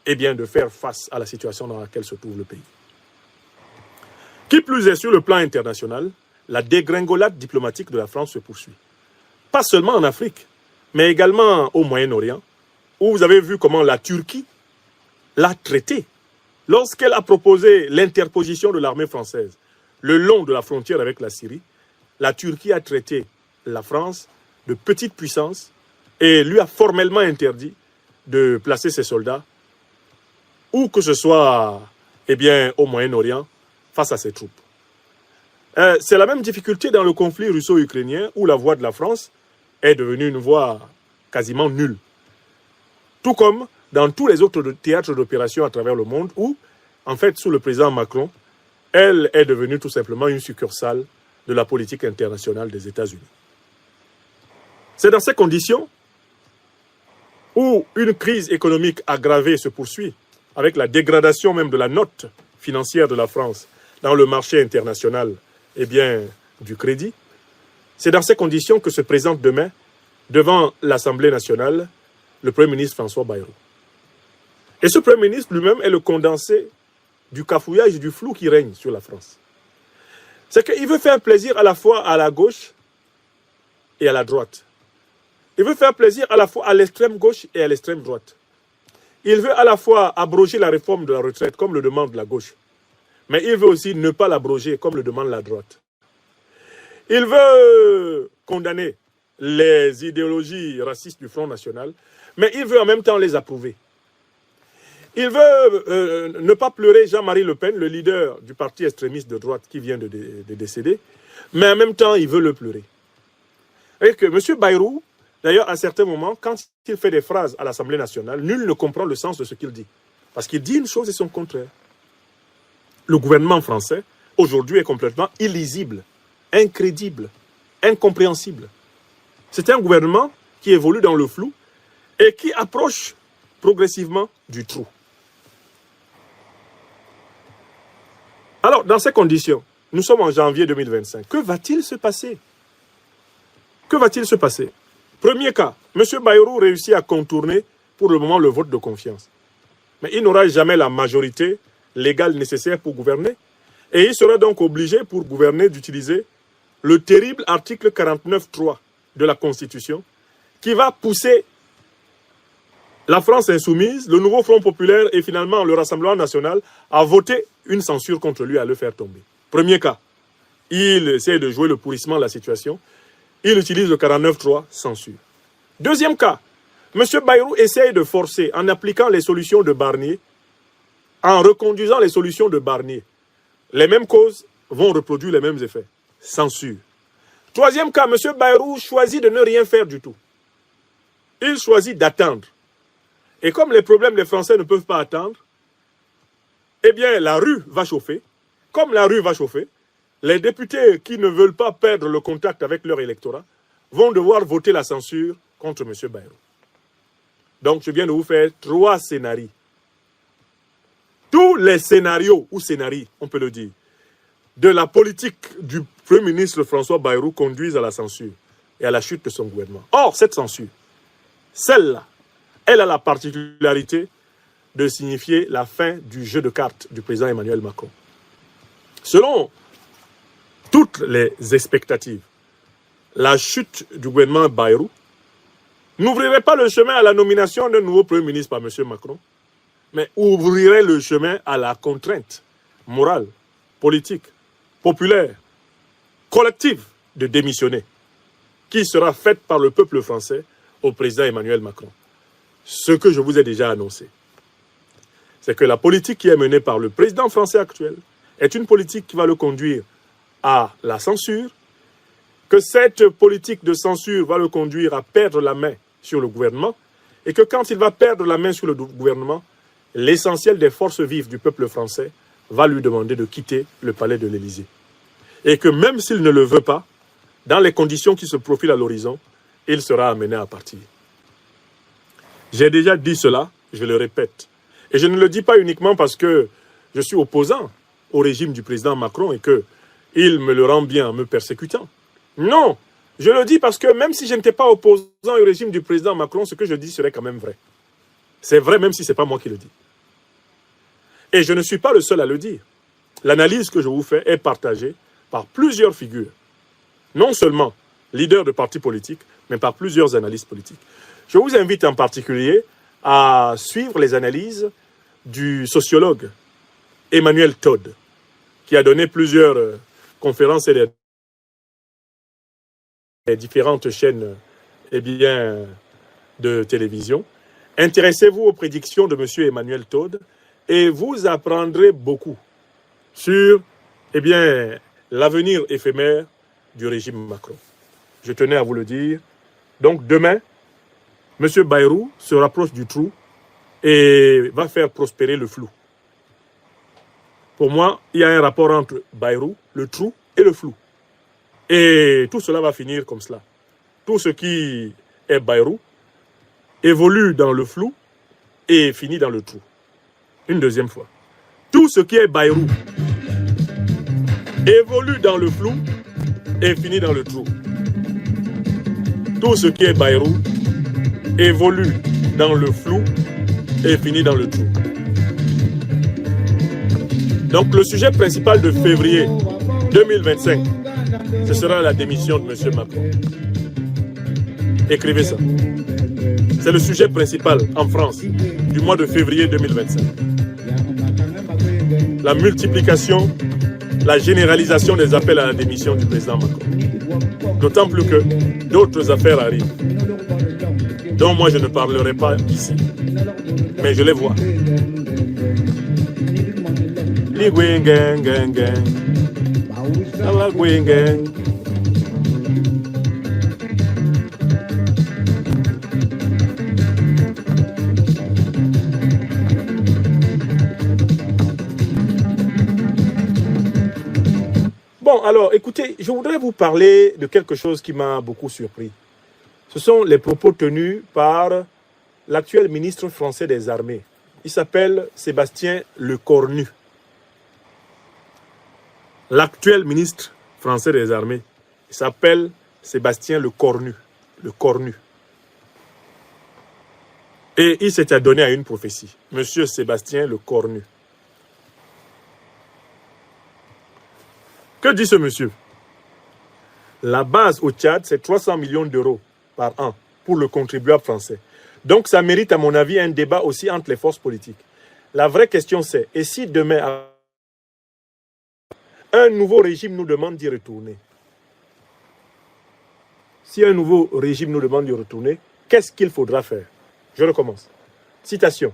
de faire face à la situation dans laquelle se trouve le pays. Qui plus est, sur le plan international, la dégringolade diplomatique de la France se poursuit. Pas seulement en Afrique, mais également au Moyen-Orient, où vous avez vu comment la Turquie l'a traité lorsqu'elle a proposé l'interposition de l'armée française le long de la frontière avec la Syrie. La Turquie a traité la France de petite puissance et lui a formellement interdit de placer ses soldats où que ce soit au Moyen-Orient face à ses troupes. C'est la même difficulté dans le conflit russo-ukrainien où la voix de la France est devenue une voix quasiment nulle. Tout comme dans tous les autres théâtres d'opération à travers le monde où, en fait, sous le président Macron, elle est devenue tout simplement une succursale de la politique internationale des États-Unis. C'est dans ces conditions où une crise économique aggravée se poursuit, avec la dégradation même de la note financière de la France dans le marché international du crédit. C'est dans ces conditions que se présente demain, devant l'Assemblée nationale, le Premier ministre François Bayrou. Et ce Premier ministre lui-même est le condensé du cafouillage et du flou qui règne sur la France. C'est qu'il veut faire plaisir à la fois à la gauche et à la droite. Il veut faire plaisir à la fois à l'extrême gauche et à l'extrême droite. Il veut à la fois abroger la réforme de la retraite, comme le demande la gauche, mais il veut aussi ne pas l'abroger, comme le demande la droite. Il veut condamner les idéologies racistes du Front National, mais il veut en même temps les approuver. Il veut ne pas pleurer Jean-Marie Le Pen, le leader du parti extrémiste de droite qui vient de décéder, mais en même temps, il veut le pleurer. Et que M. Bayrou, d'ailleurs, à certains moments, quand il fait des phrases à l'Assemblée nationale, nul ne comprend le sens de ce qu'il dit. Parce qu'il dit une chose et son contraire. Le gouvernement français, aujourd'hui, est complètement illisible, incrédible, incompréhensible. C'est un gouvernement qui évolue dans le flou et qui approche progressivement du trou. Alors, dans ces conditions, nous sommes en janvier 2025. Que va-t-il se passer? Que va-t-il se passer? Premier cas, M. Bayrou réussit à contourner pour le moment le vote de confiance. Mais il n'aura jamais la majorité légale nécessaire pour gouverner. Et il sera donc obligé pour gouverner d'utiliser le terrible article 49.3 de la Constitution qui va pousser la France insoumise, le nouveau Front populaire et finalement le Rassemblement national à voter une censure contre lui, à le faire tomber. Premier cas, il essaie de jouer le pourrissement de la situation. Il utilise le 49.3, censure. Deuxième cas, M. Bayrou essaye de forcer en appliquant les solutions de Barnier, en reconduisant les solutions de Barnier. Les mêmes causes vont reproduire les mêmes effets. Censure. Troisième cas, M. Bayrou choisit de ne rien faire du tout. Il choisit d'attendre. Et comme les problèmes des Français ne peuvent pas attendre, eh bien la rue va chauffer. Comme la rue va chauffer, les députés qui ne veulent pas perdre le contact avec leur électorat vont devoir voter la censure contre M. Bayrou. Donc je viens de vous faire 3 scénarios. Tous les scénarios, ou scénarii, on peut le dire, de la politique du Premier ministre François Bayrou conduisent à la censure et à la chute de son gouvernement. Or, cette censure, celle-là, elle a la particularité de signifier la fin du jeu de cartes du président Emmanuel Macron. Selon toutes les expectatives, la chute du gouvernement Bayrou n'ouvrirait pas le chemin à la nomination d'un nouveau Premier ministre par M. Macron, mais ouvrirait le chemin à la contrainte morale, politique, populaire, collective de démissionner, qui sera faite par le peuple français au président Emmanuel Macron. Ce que je vous ai déjà annoncé, c'est que la politique qui est menée par le président français actuel est une politique qui va le conduire à la censure, que cette politique de censure va le conduire à perdre la main sur le gouvernement, et que quand il va perdre la main sur le gouvernement, l'essentiel des forces vives du peuple français va lui demander de quitter le palais de l'Élysée. Et que même s'il ne le veut pas, dans les conditions qui se profilent à l'horizon, il sera amené à partir. J'ai déjà dit cela, je le répète. Et je ne le dis pas uniquement parce que je suis opposant au régime du président Macron et qu'il me le rend bien en me persécutant. Non, je le dis parce que même si je n'étais pas opposant au régime du président Macron, ce que je dis serait quand même vrai. C'est vrai même si ce n'est pas moi qui le dis. Et je ne suis pas le seul à le dire. L'analyse que je vous fais est partagée par plusieurs figures. Non seulement leaders de partis politiques, mais par plusieurs analystes politiques. Je vous invite en particulier à suivre les analyses du sociologue Emmanuel Todd, qui a donné plusieurs conférences et des différentes chaînes de télévision. Intéressez-vous aux prédictions de M. Emmanuel Todd et vous apprendrez beaucoup sur l'avenir éphémère du régime Macron. Je tenais à vous le dire. Donc demain, M. Bayrou se rapproche du trou et va faire prospérer le flou. Pour moi, il y a un rapport entre Bayrou, le trou et le flou. Et tout cela va finir comme cela. Tout ce qui est Bayrou évolue dans le flou et finit dans le trou. Une deuxième fois. Tout ce qui est Bayrou évolue dans le flou et finit dans le trou. Tout ce qui est Bayrou évolue dans le flou et finit dans le trou. Donc le sujet principal de février 2025, ce sera la démission de M. Macron. Écrivez ça. C'est le sujet principal en France. du mois de février 2025. La multiplication, la généralisation des appels à la démission du président Macron. D'autant plus que d'autres affaires arrivent, dont moi je ne parlerai pas ici, mais je les vois. Bon, alors, écoutez, je voudrais vous parler de quelque chose qui m'a beaucoup surpris. Ce sont les propos tenus par l'actuel ministre français des Armées. Il s'appelle Sébastien Lecornu. L'actuel ministre français des Armées, il s'appelle Sébastien Lecornu. Lecornu. Et il s'est adonné à une prophétie. Monsieur Sébastien Lecornu. Que dit ce monsieur? La base au Tchad, c'est 300 millions d'euros par an pour le contribuable français. Donc ça mérite à mon avis un débat aussi entre les forces politiques. La vraie question c'est, et si demain un nouveau régime nous demande d'y retourner? Si un nouveau régime nous demande d'y retourner, qu'est-ce qu'il faudra faire? Je recommence. Citation.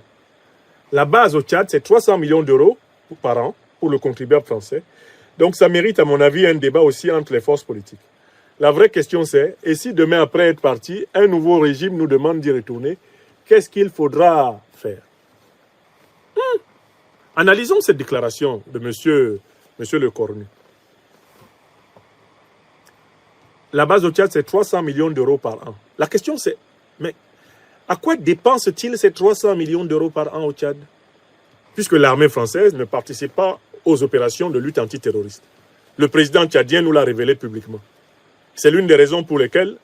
La base au Tchad, c'est 300 millions d'euros par an pour le contribuable français. Donc ça mérite à mon avis un débat aussi entre les forces politiques. La vraie question c'est, et si demain après être parti, un nouveau régime nous demande d'y retourner, qu'est-ce qu'il faudra faire? Analysons cette déclaration de monsieur Lecornu. La base au Tchad, c'est 300 millions d'euros par an. La question c'est, mais à quoi dépense-t-il ces 300 millions d'euros par an au Tchad? Puisque l'armée française ne participe pas aux opérations de lutte antiterroriste. Le président tchadien nous l'a révélé publiquement. C'est l'une des raisons pour lesquelles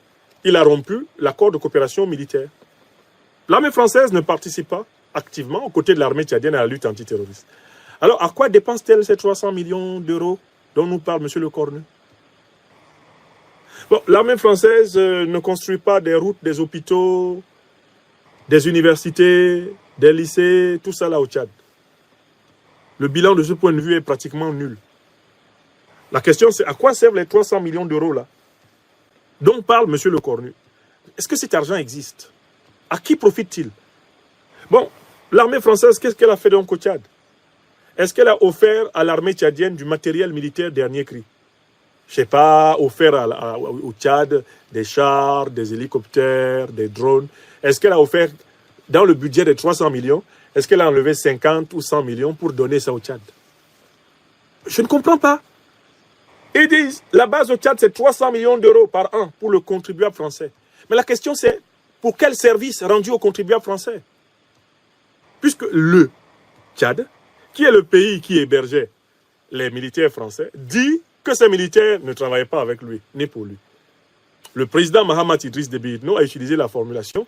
il a rompu l'accord de coopération militaire. L'armée française ne participe pas activement aux côtés de l'armée tchadienne à la lutte antiterroriste. Alors, à quoi dépense-t-elle ces 300 millions d'euros dont nous parle M. Lecornu? Bon, l'armée française ne construit pas des routes, des hôpitaux, des universités, des lycées, tout ça là au Tchad. Le bilan de ce point de vue est pratiquement nul. La question c'est à quoi servent les 300 millions d'euros là dont parle M. Lecornu? Est-ce que cet argent existe? À qui profite-t-il? Bon, l'armée française, qu'est-ce qu'elle a fait donc au Tchad? Est-ce qu'elle a offert à l'armée tchadienne du matériel militaire dernier cri? Je ne sais pas, offert au Tchad des chars, des hélicoptères, des drones. Est-ce qu'elle a offert dans le budget de 300 millions? Est-ce qu'elle a enlevé 50 ou 100 millions pour donner ça au Tchad? Je ne comprends pas. Ils disent, la base au Tchad, c'est 300 millions d'euros par an pour le contribuable français. Mais la question, c'est, pour quel service rendu au contribuable français? Puisque le Tchad, qui est le pays qui hébergeait les militaires français, dit que ces militaires ne travaillaient pas avec lui, ni pour lui. Le président Mahamat Idriss Déby Itno a utilisé la formulation,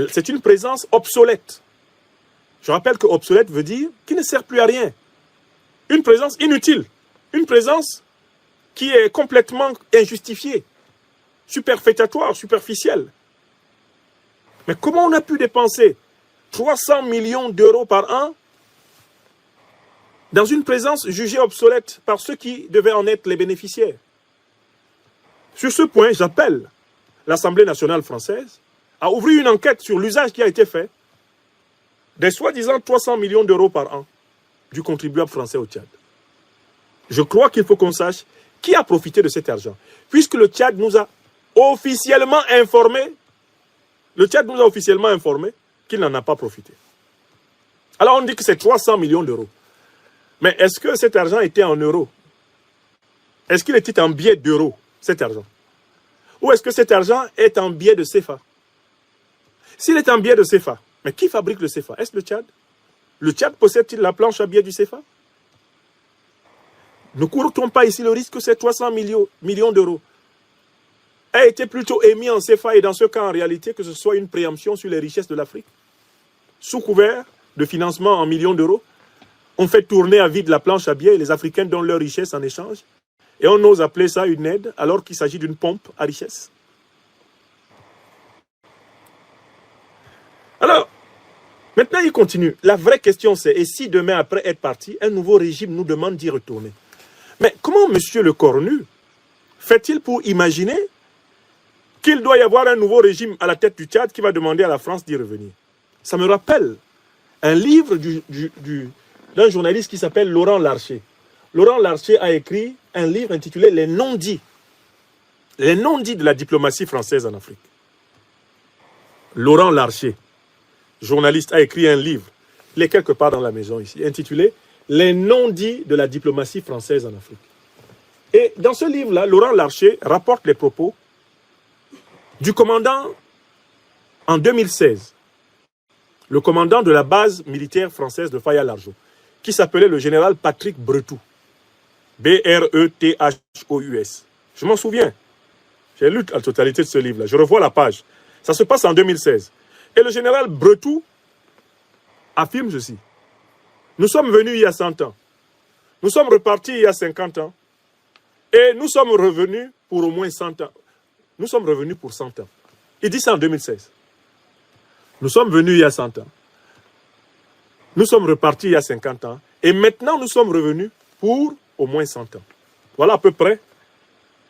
c'est une présence obsolète. Je rappelle que obsolète veut dire qui ne sert plus à rien. Une présence inutile. Une présence qui est complètement injustifiée, superfétatoire, superficielle. Mais comment on a pu dépenser 300 millions d'euros par an dans une présence jugée obsolète par ceux qui devaient en être les bénéficiaires? Sur ce point, j'appelle l'Assemblée nationale française à ouvrir une enquête sur l'usage qui a été fait des soi-disant 300 millions d'euros par an du contribuable français au Tchad. Je crois qu'il faut qu'on sache qui a profité de cet argent. Puisque le Tchad nous a officiellement informé, qu'il n'en a pas profité. Alors on dit que c'est 300 millions d'euros. Mais est-ce que cet argent était en euros? Est-ce qu'il était en billets d'euros, cet argent? Ou est-ce que cet argent est en billets de CFA? S'il est en billets de CFA, mais qui fabrique le CFA? Est-ce le Tchad? Le Tchad possède-t-il la planche à billets du CFA? Ne court-on pas ici le risque que ces 300 millions d'euros aient été plutôt émis en CFA et dans ce cas, en réalité, que ce soit une préemption sur les richesses de l'Afrique? Sous couvert de financement en millions d'euros, on fait tourner à vide la planche à billets et les Africains donnent leur richesse en échange. Et on ose appeler ça une aide alors qu'il s'agit d'une pompe à richesse. Alors, Maintenant, il continue. La vraie question, c'est, et si demain, après être parti, un nouveau régime nous demande d'y retourner? Mais comment M. Le Cornu fait-il pour imaginer qu'il doit y avoir un nouveau régime à la tête du Tchad qui va demander à la France d'y revenir? Ça me rappelle un livre d'un journaliste qui s'appelle Laurent Larcher. Laurent Larcher a écrit un livre intitulé « Les non-dits ». Les non-dits de la diplomatie française en Afrique. Laurent Larcher, journaliste, a écrit un livre, il est quelque part dans la maison ici, intitulé « Les non-dits de la diplomatie française en Afrique ». Et dans ce livre-là, Laurent Larcher rapporte les propos du commandant en 2016, le commandant de la base militaire française de Faya-Largeau, qui s'appelait le général Patrick Bretou. B-R-E-T-H-O-U-S. Je m'en souviens. J'ai lu la totalité de ce livre-là. Je revois la page. Ça se passe en 2016. Et le général Bretou affirme ceci. Nous sommes venus il y a 100 ans. Nous sommes repartis il y a 50 ans. Et nous sommes revenus pour au moins 100 ans. Nous sommes revenus pour 100 ans. Il dit ça en 2016. Nous sommes venus il y a 100 ans. Nous sommes repartis il y a 50 ans. Et maintenant, nous sommes revenus pour au moins 100 ans. Voilà à peu près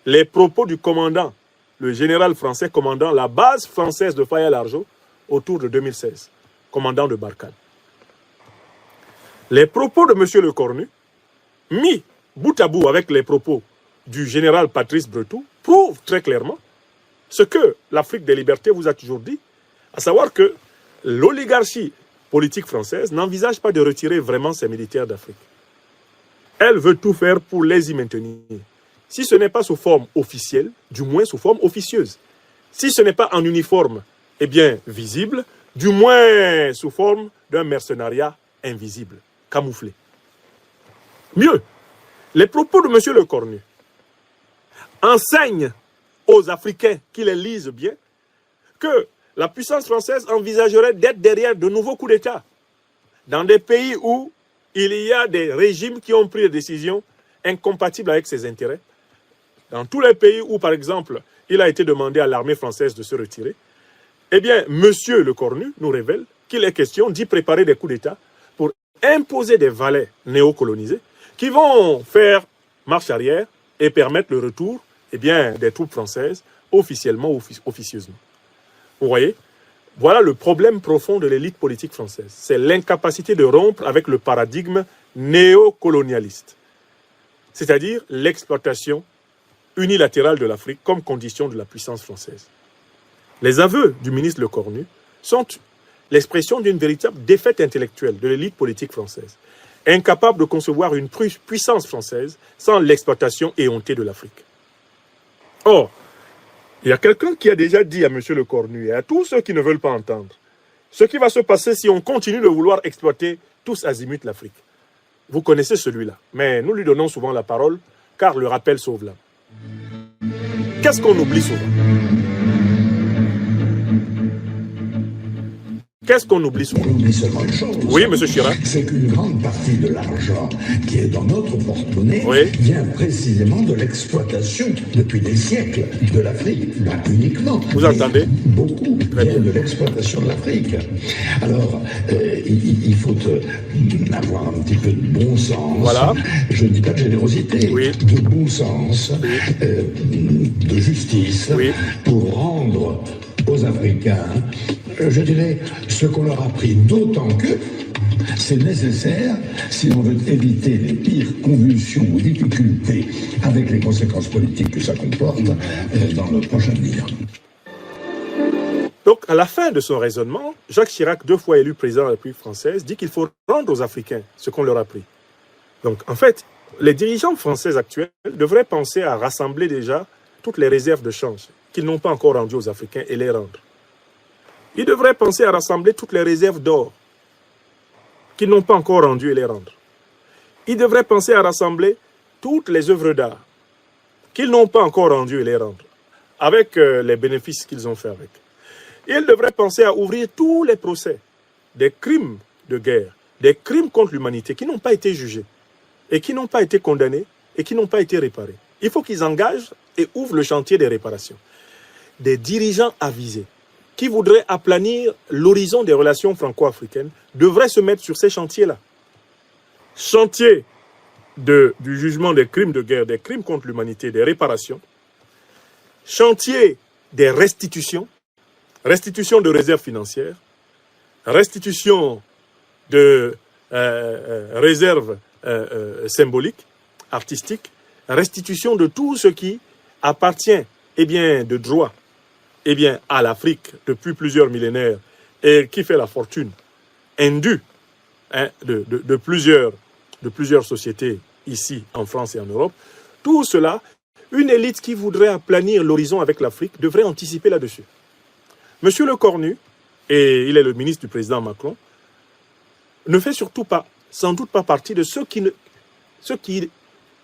les propos du commandant, le général français commandant la base française de Faya-Largeau autour de 2016, commandant de Barkhane. Les propos de M. Le Cornu, mis bout à bout avec les propos du général Patrice Bretou, prouvent très clairement ce que l'Afrique des libertés vous a toujours dit, à savoir que l'oligarchie politique française n'envisage pas de retirer vraiment ses militaires d'Afrique. Elle veut tout faire pour les y maintenir. Si ce n'est pas sous forme officielle, du moins sous forme officieuse. Si ce n'est pas en uniforme, eh bien visible, du moins sous forme d'un mercenariat invisible, camouflé. Mieux, les propos de M. Le Cornu enseignent aux Africains qui les lisent bien que la puissance française envisagerait d'être derrière de nouveaux coups d'État dans des pays où il y a des régimes qui ont pris des décisions incompatibles avec ses intérêts. Dans tous les pays où, par exemple, il a été demandé à l'armée française de se retirer, eh bien, M. Le Cornu nous révèle qu'il est question d'y préparer des coups d'État pour imposer des valets néocolonisés qui vont faire marche arrière et permettre le retour eh bien, des troupes françaises officiellement ou officieusement. Vous voyez? Voilà le problème profond de l'élite politique française. C'est l'incapacité de rompre avec le paradigme néocolonialiste, c'est-à-dire l'exploitation unilatérale de l'Afrique comme condition de la puissance française. Les aveux du ministre Le Cornu sont l'expression d'une véritable défaite intellectuelle de l'élite politique française, incapable de concevoir une puissance française sans l'exploitation éhontée de l'Afrique. Or, il y a quelqu'un qui a déjà dit à M. Le Cornu et à tous ceux qui ne veulent pas entendre ce qui va se passer si on continue de vouloir exploiter tous azimuts l'Afrique. Vous connaissez celui-là, mais nous lui donnons souvent la parole car le rappel sauve l'âme. Qu'est-ce qu'on oublie souvent? Qu'est-ce qu'on oublie souvent? On oublie seulement une chose. Oui, M. Chirac. C'est qu'une grande partie de l'argent qui est dans notre porte-monnaie Oui. vient précisément de l'exploitation depuis des siècles de l'Afrique. Pas uniquement. Vous entendez? Beaucoup Très vient bien. de l'exploitation de l'Afrique. Alors, il faut avoir un petit peu de bon sens. Voilà. Je ne dis pas de générosité, Oui. de bon sens, de justice, Oui. pour rendre aux Africains, je dirais, ce qu'on leur a pris, d'autant que c'est nécessaire si on veut éviter les pires convulsions ou difficultés avec les conséquences politiques que ça comporte dans le prochain avenir. Donc, à la fin de son raisonnement, Jacques Chirac, 2 fois élu président de la République française, dit qu'il faut rendre aux Africains ce qu'on leur a pris. Donc, en fait, les dirigeants français actuels devraient penser à rassembler déjà toutes les réserves de change qu'ils n'ont pas encore rendues aux Africains et les rendre. Ils devraient penser à rassembler toutes les réserves d'or qu'ils n'ont pas encore rendues et les rendre. Ils devraient penser à rassembler toutes les œuvres d'art qu'ils n'ont pas encore rendues et les rendre, avec les bénéfices qu'ils ont fait avec. Ils devraient penser à ouvrir tous les procès des crimes de guerre, des crimes contre l'humanité qui n'ont pas été jugés et qui n'ont pas été condamnés et qui n'ont pas été réparés. Il faut qu'ils engagent et ouvrent le chantier des réparations. Des dirigeants avisés qui voudrait aplanir l'horizon des relations franco-africaines devrait se mettre sur ces chantiers-là. Chantier du jugement des crimes de guerre, des crimes contre l'humanité, des réparations. Chantier des restitutions, restitution de réserves financières, restitution de réserves symboliques, artistiques, restitution de tout ce qui appartient de droit à l'Afrique depuis plusieurs millénaires et qui fait la fortune indue de plusieurs sociétés ici en France et en Europe. Tout cela, une élite qui voudrait aplanir l'horizon avec l'Afrique devrait anticiper là-dessus. Monsieur Lecornu, et il est le ministre du président Macron, ne fait surtout pas, sans doute pas partie de ceux qui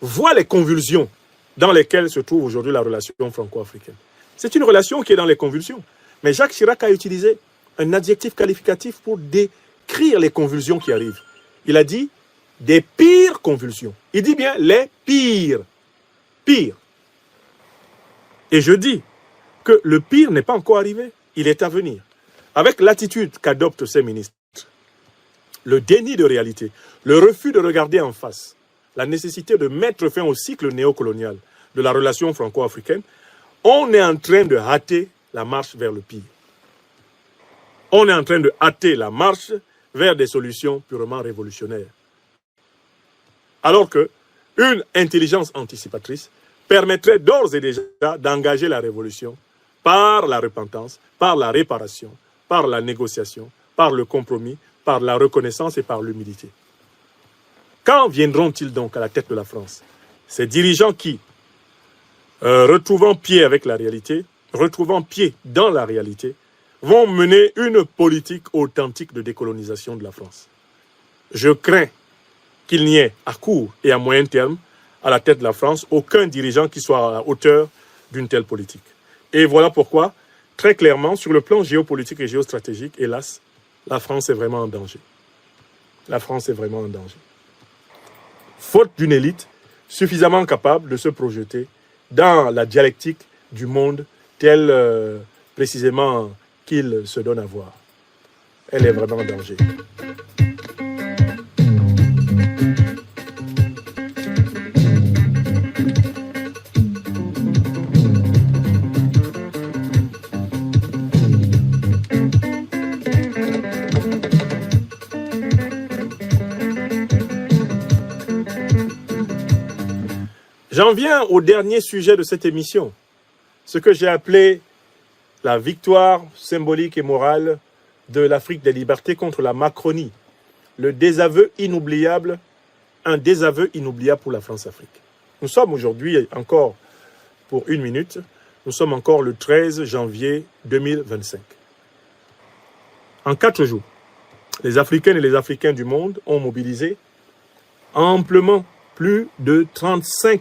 voient les convulsions dans lesquelles se trouve aujourd'hui la relation franco-africaine. C'est une relation qui est dans les convulsions. Mais Jacques Chirac a utilisé un adjectif qualificatif pour décrire les convulsions qui arrivent. Il a dit des pires convulsions. Il dit bien les pires. Pires. Et je dis que le pire n'est pas encore arrivé. Il est à venir. Avec l'attitude qu'adoptent ces ministres, le déni de réalité, le refus de regarder en face, la nécessité de mettre fin au cycle néocolonial de la relation franco-africaine, on est en train de hâter la marche vers le pire. On est en train de hâter la marche vers des solutions purement révolutionnaires. Alors qu'une intelligence anticipatrice permettrait d'ores et déjà d'engager la révolution par la repentance, par la réparation, par la négociation, par le compromis, par la reconnaissance et par l'humilité. Quand viendront-ils donc à la tête de la France? Ces dirigeants qui, retrouvant pied avec la réalité, retrouvant pied dans la réalité, vont mener une politique authentique de décolonisation de la France. Je crains qu'il n'y ait à court et à moyen terme, à la tête de la France, aucun dirigeant qui soit à la hauteur d'une telle politique. Et voilà pourquoi, très clairement, sur le plan géopolitique et géostratégique, hélas, la France est vraiment en danger. La France est vraiment en danger. Faute d'une élite suffisamment capable de se projeter dans la dialectique du monde tel précisément qu'il se donne à voir. Elle est vraiment en danger. J'en viens au dernier sujet de cette émission, ce que j'ai appelé la victoire symbolique et morale de l'Afrique des libertés contre la Macronie, le désaveu inoubliable, un désaveu inoubliable pour la France-Afrique. Nous sommes aujourd'hui encore, pour une minute, nous sommes encore le 13 janvier 2025. En 4 jours, les Africaines et les Africains du monde ont mobilisé amplement plus de 35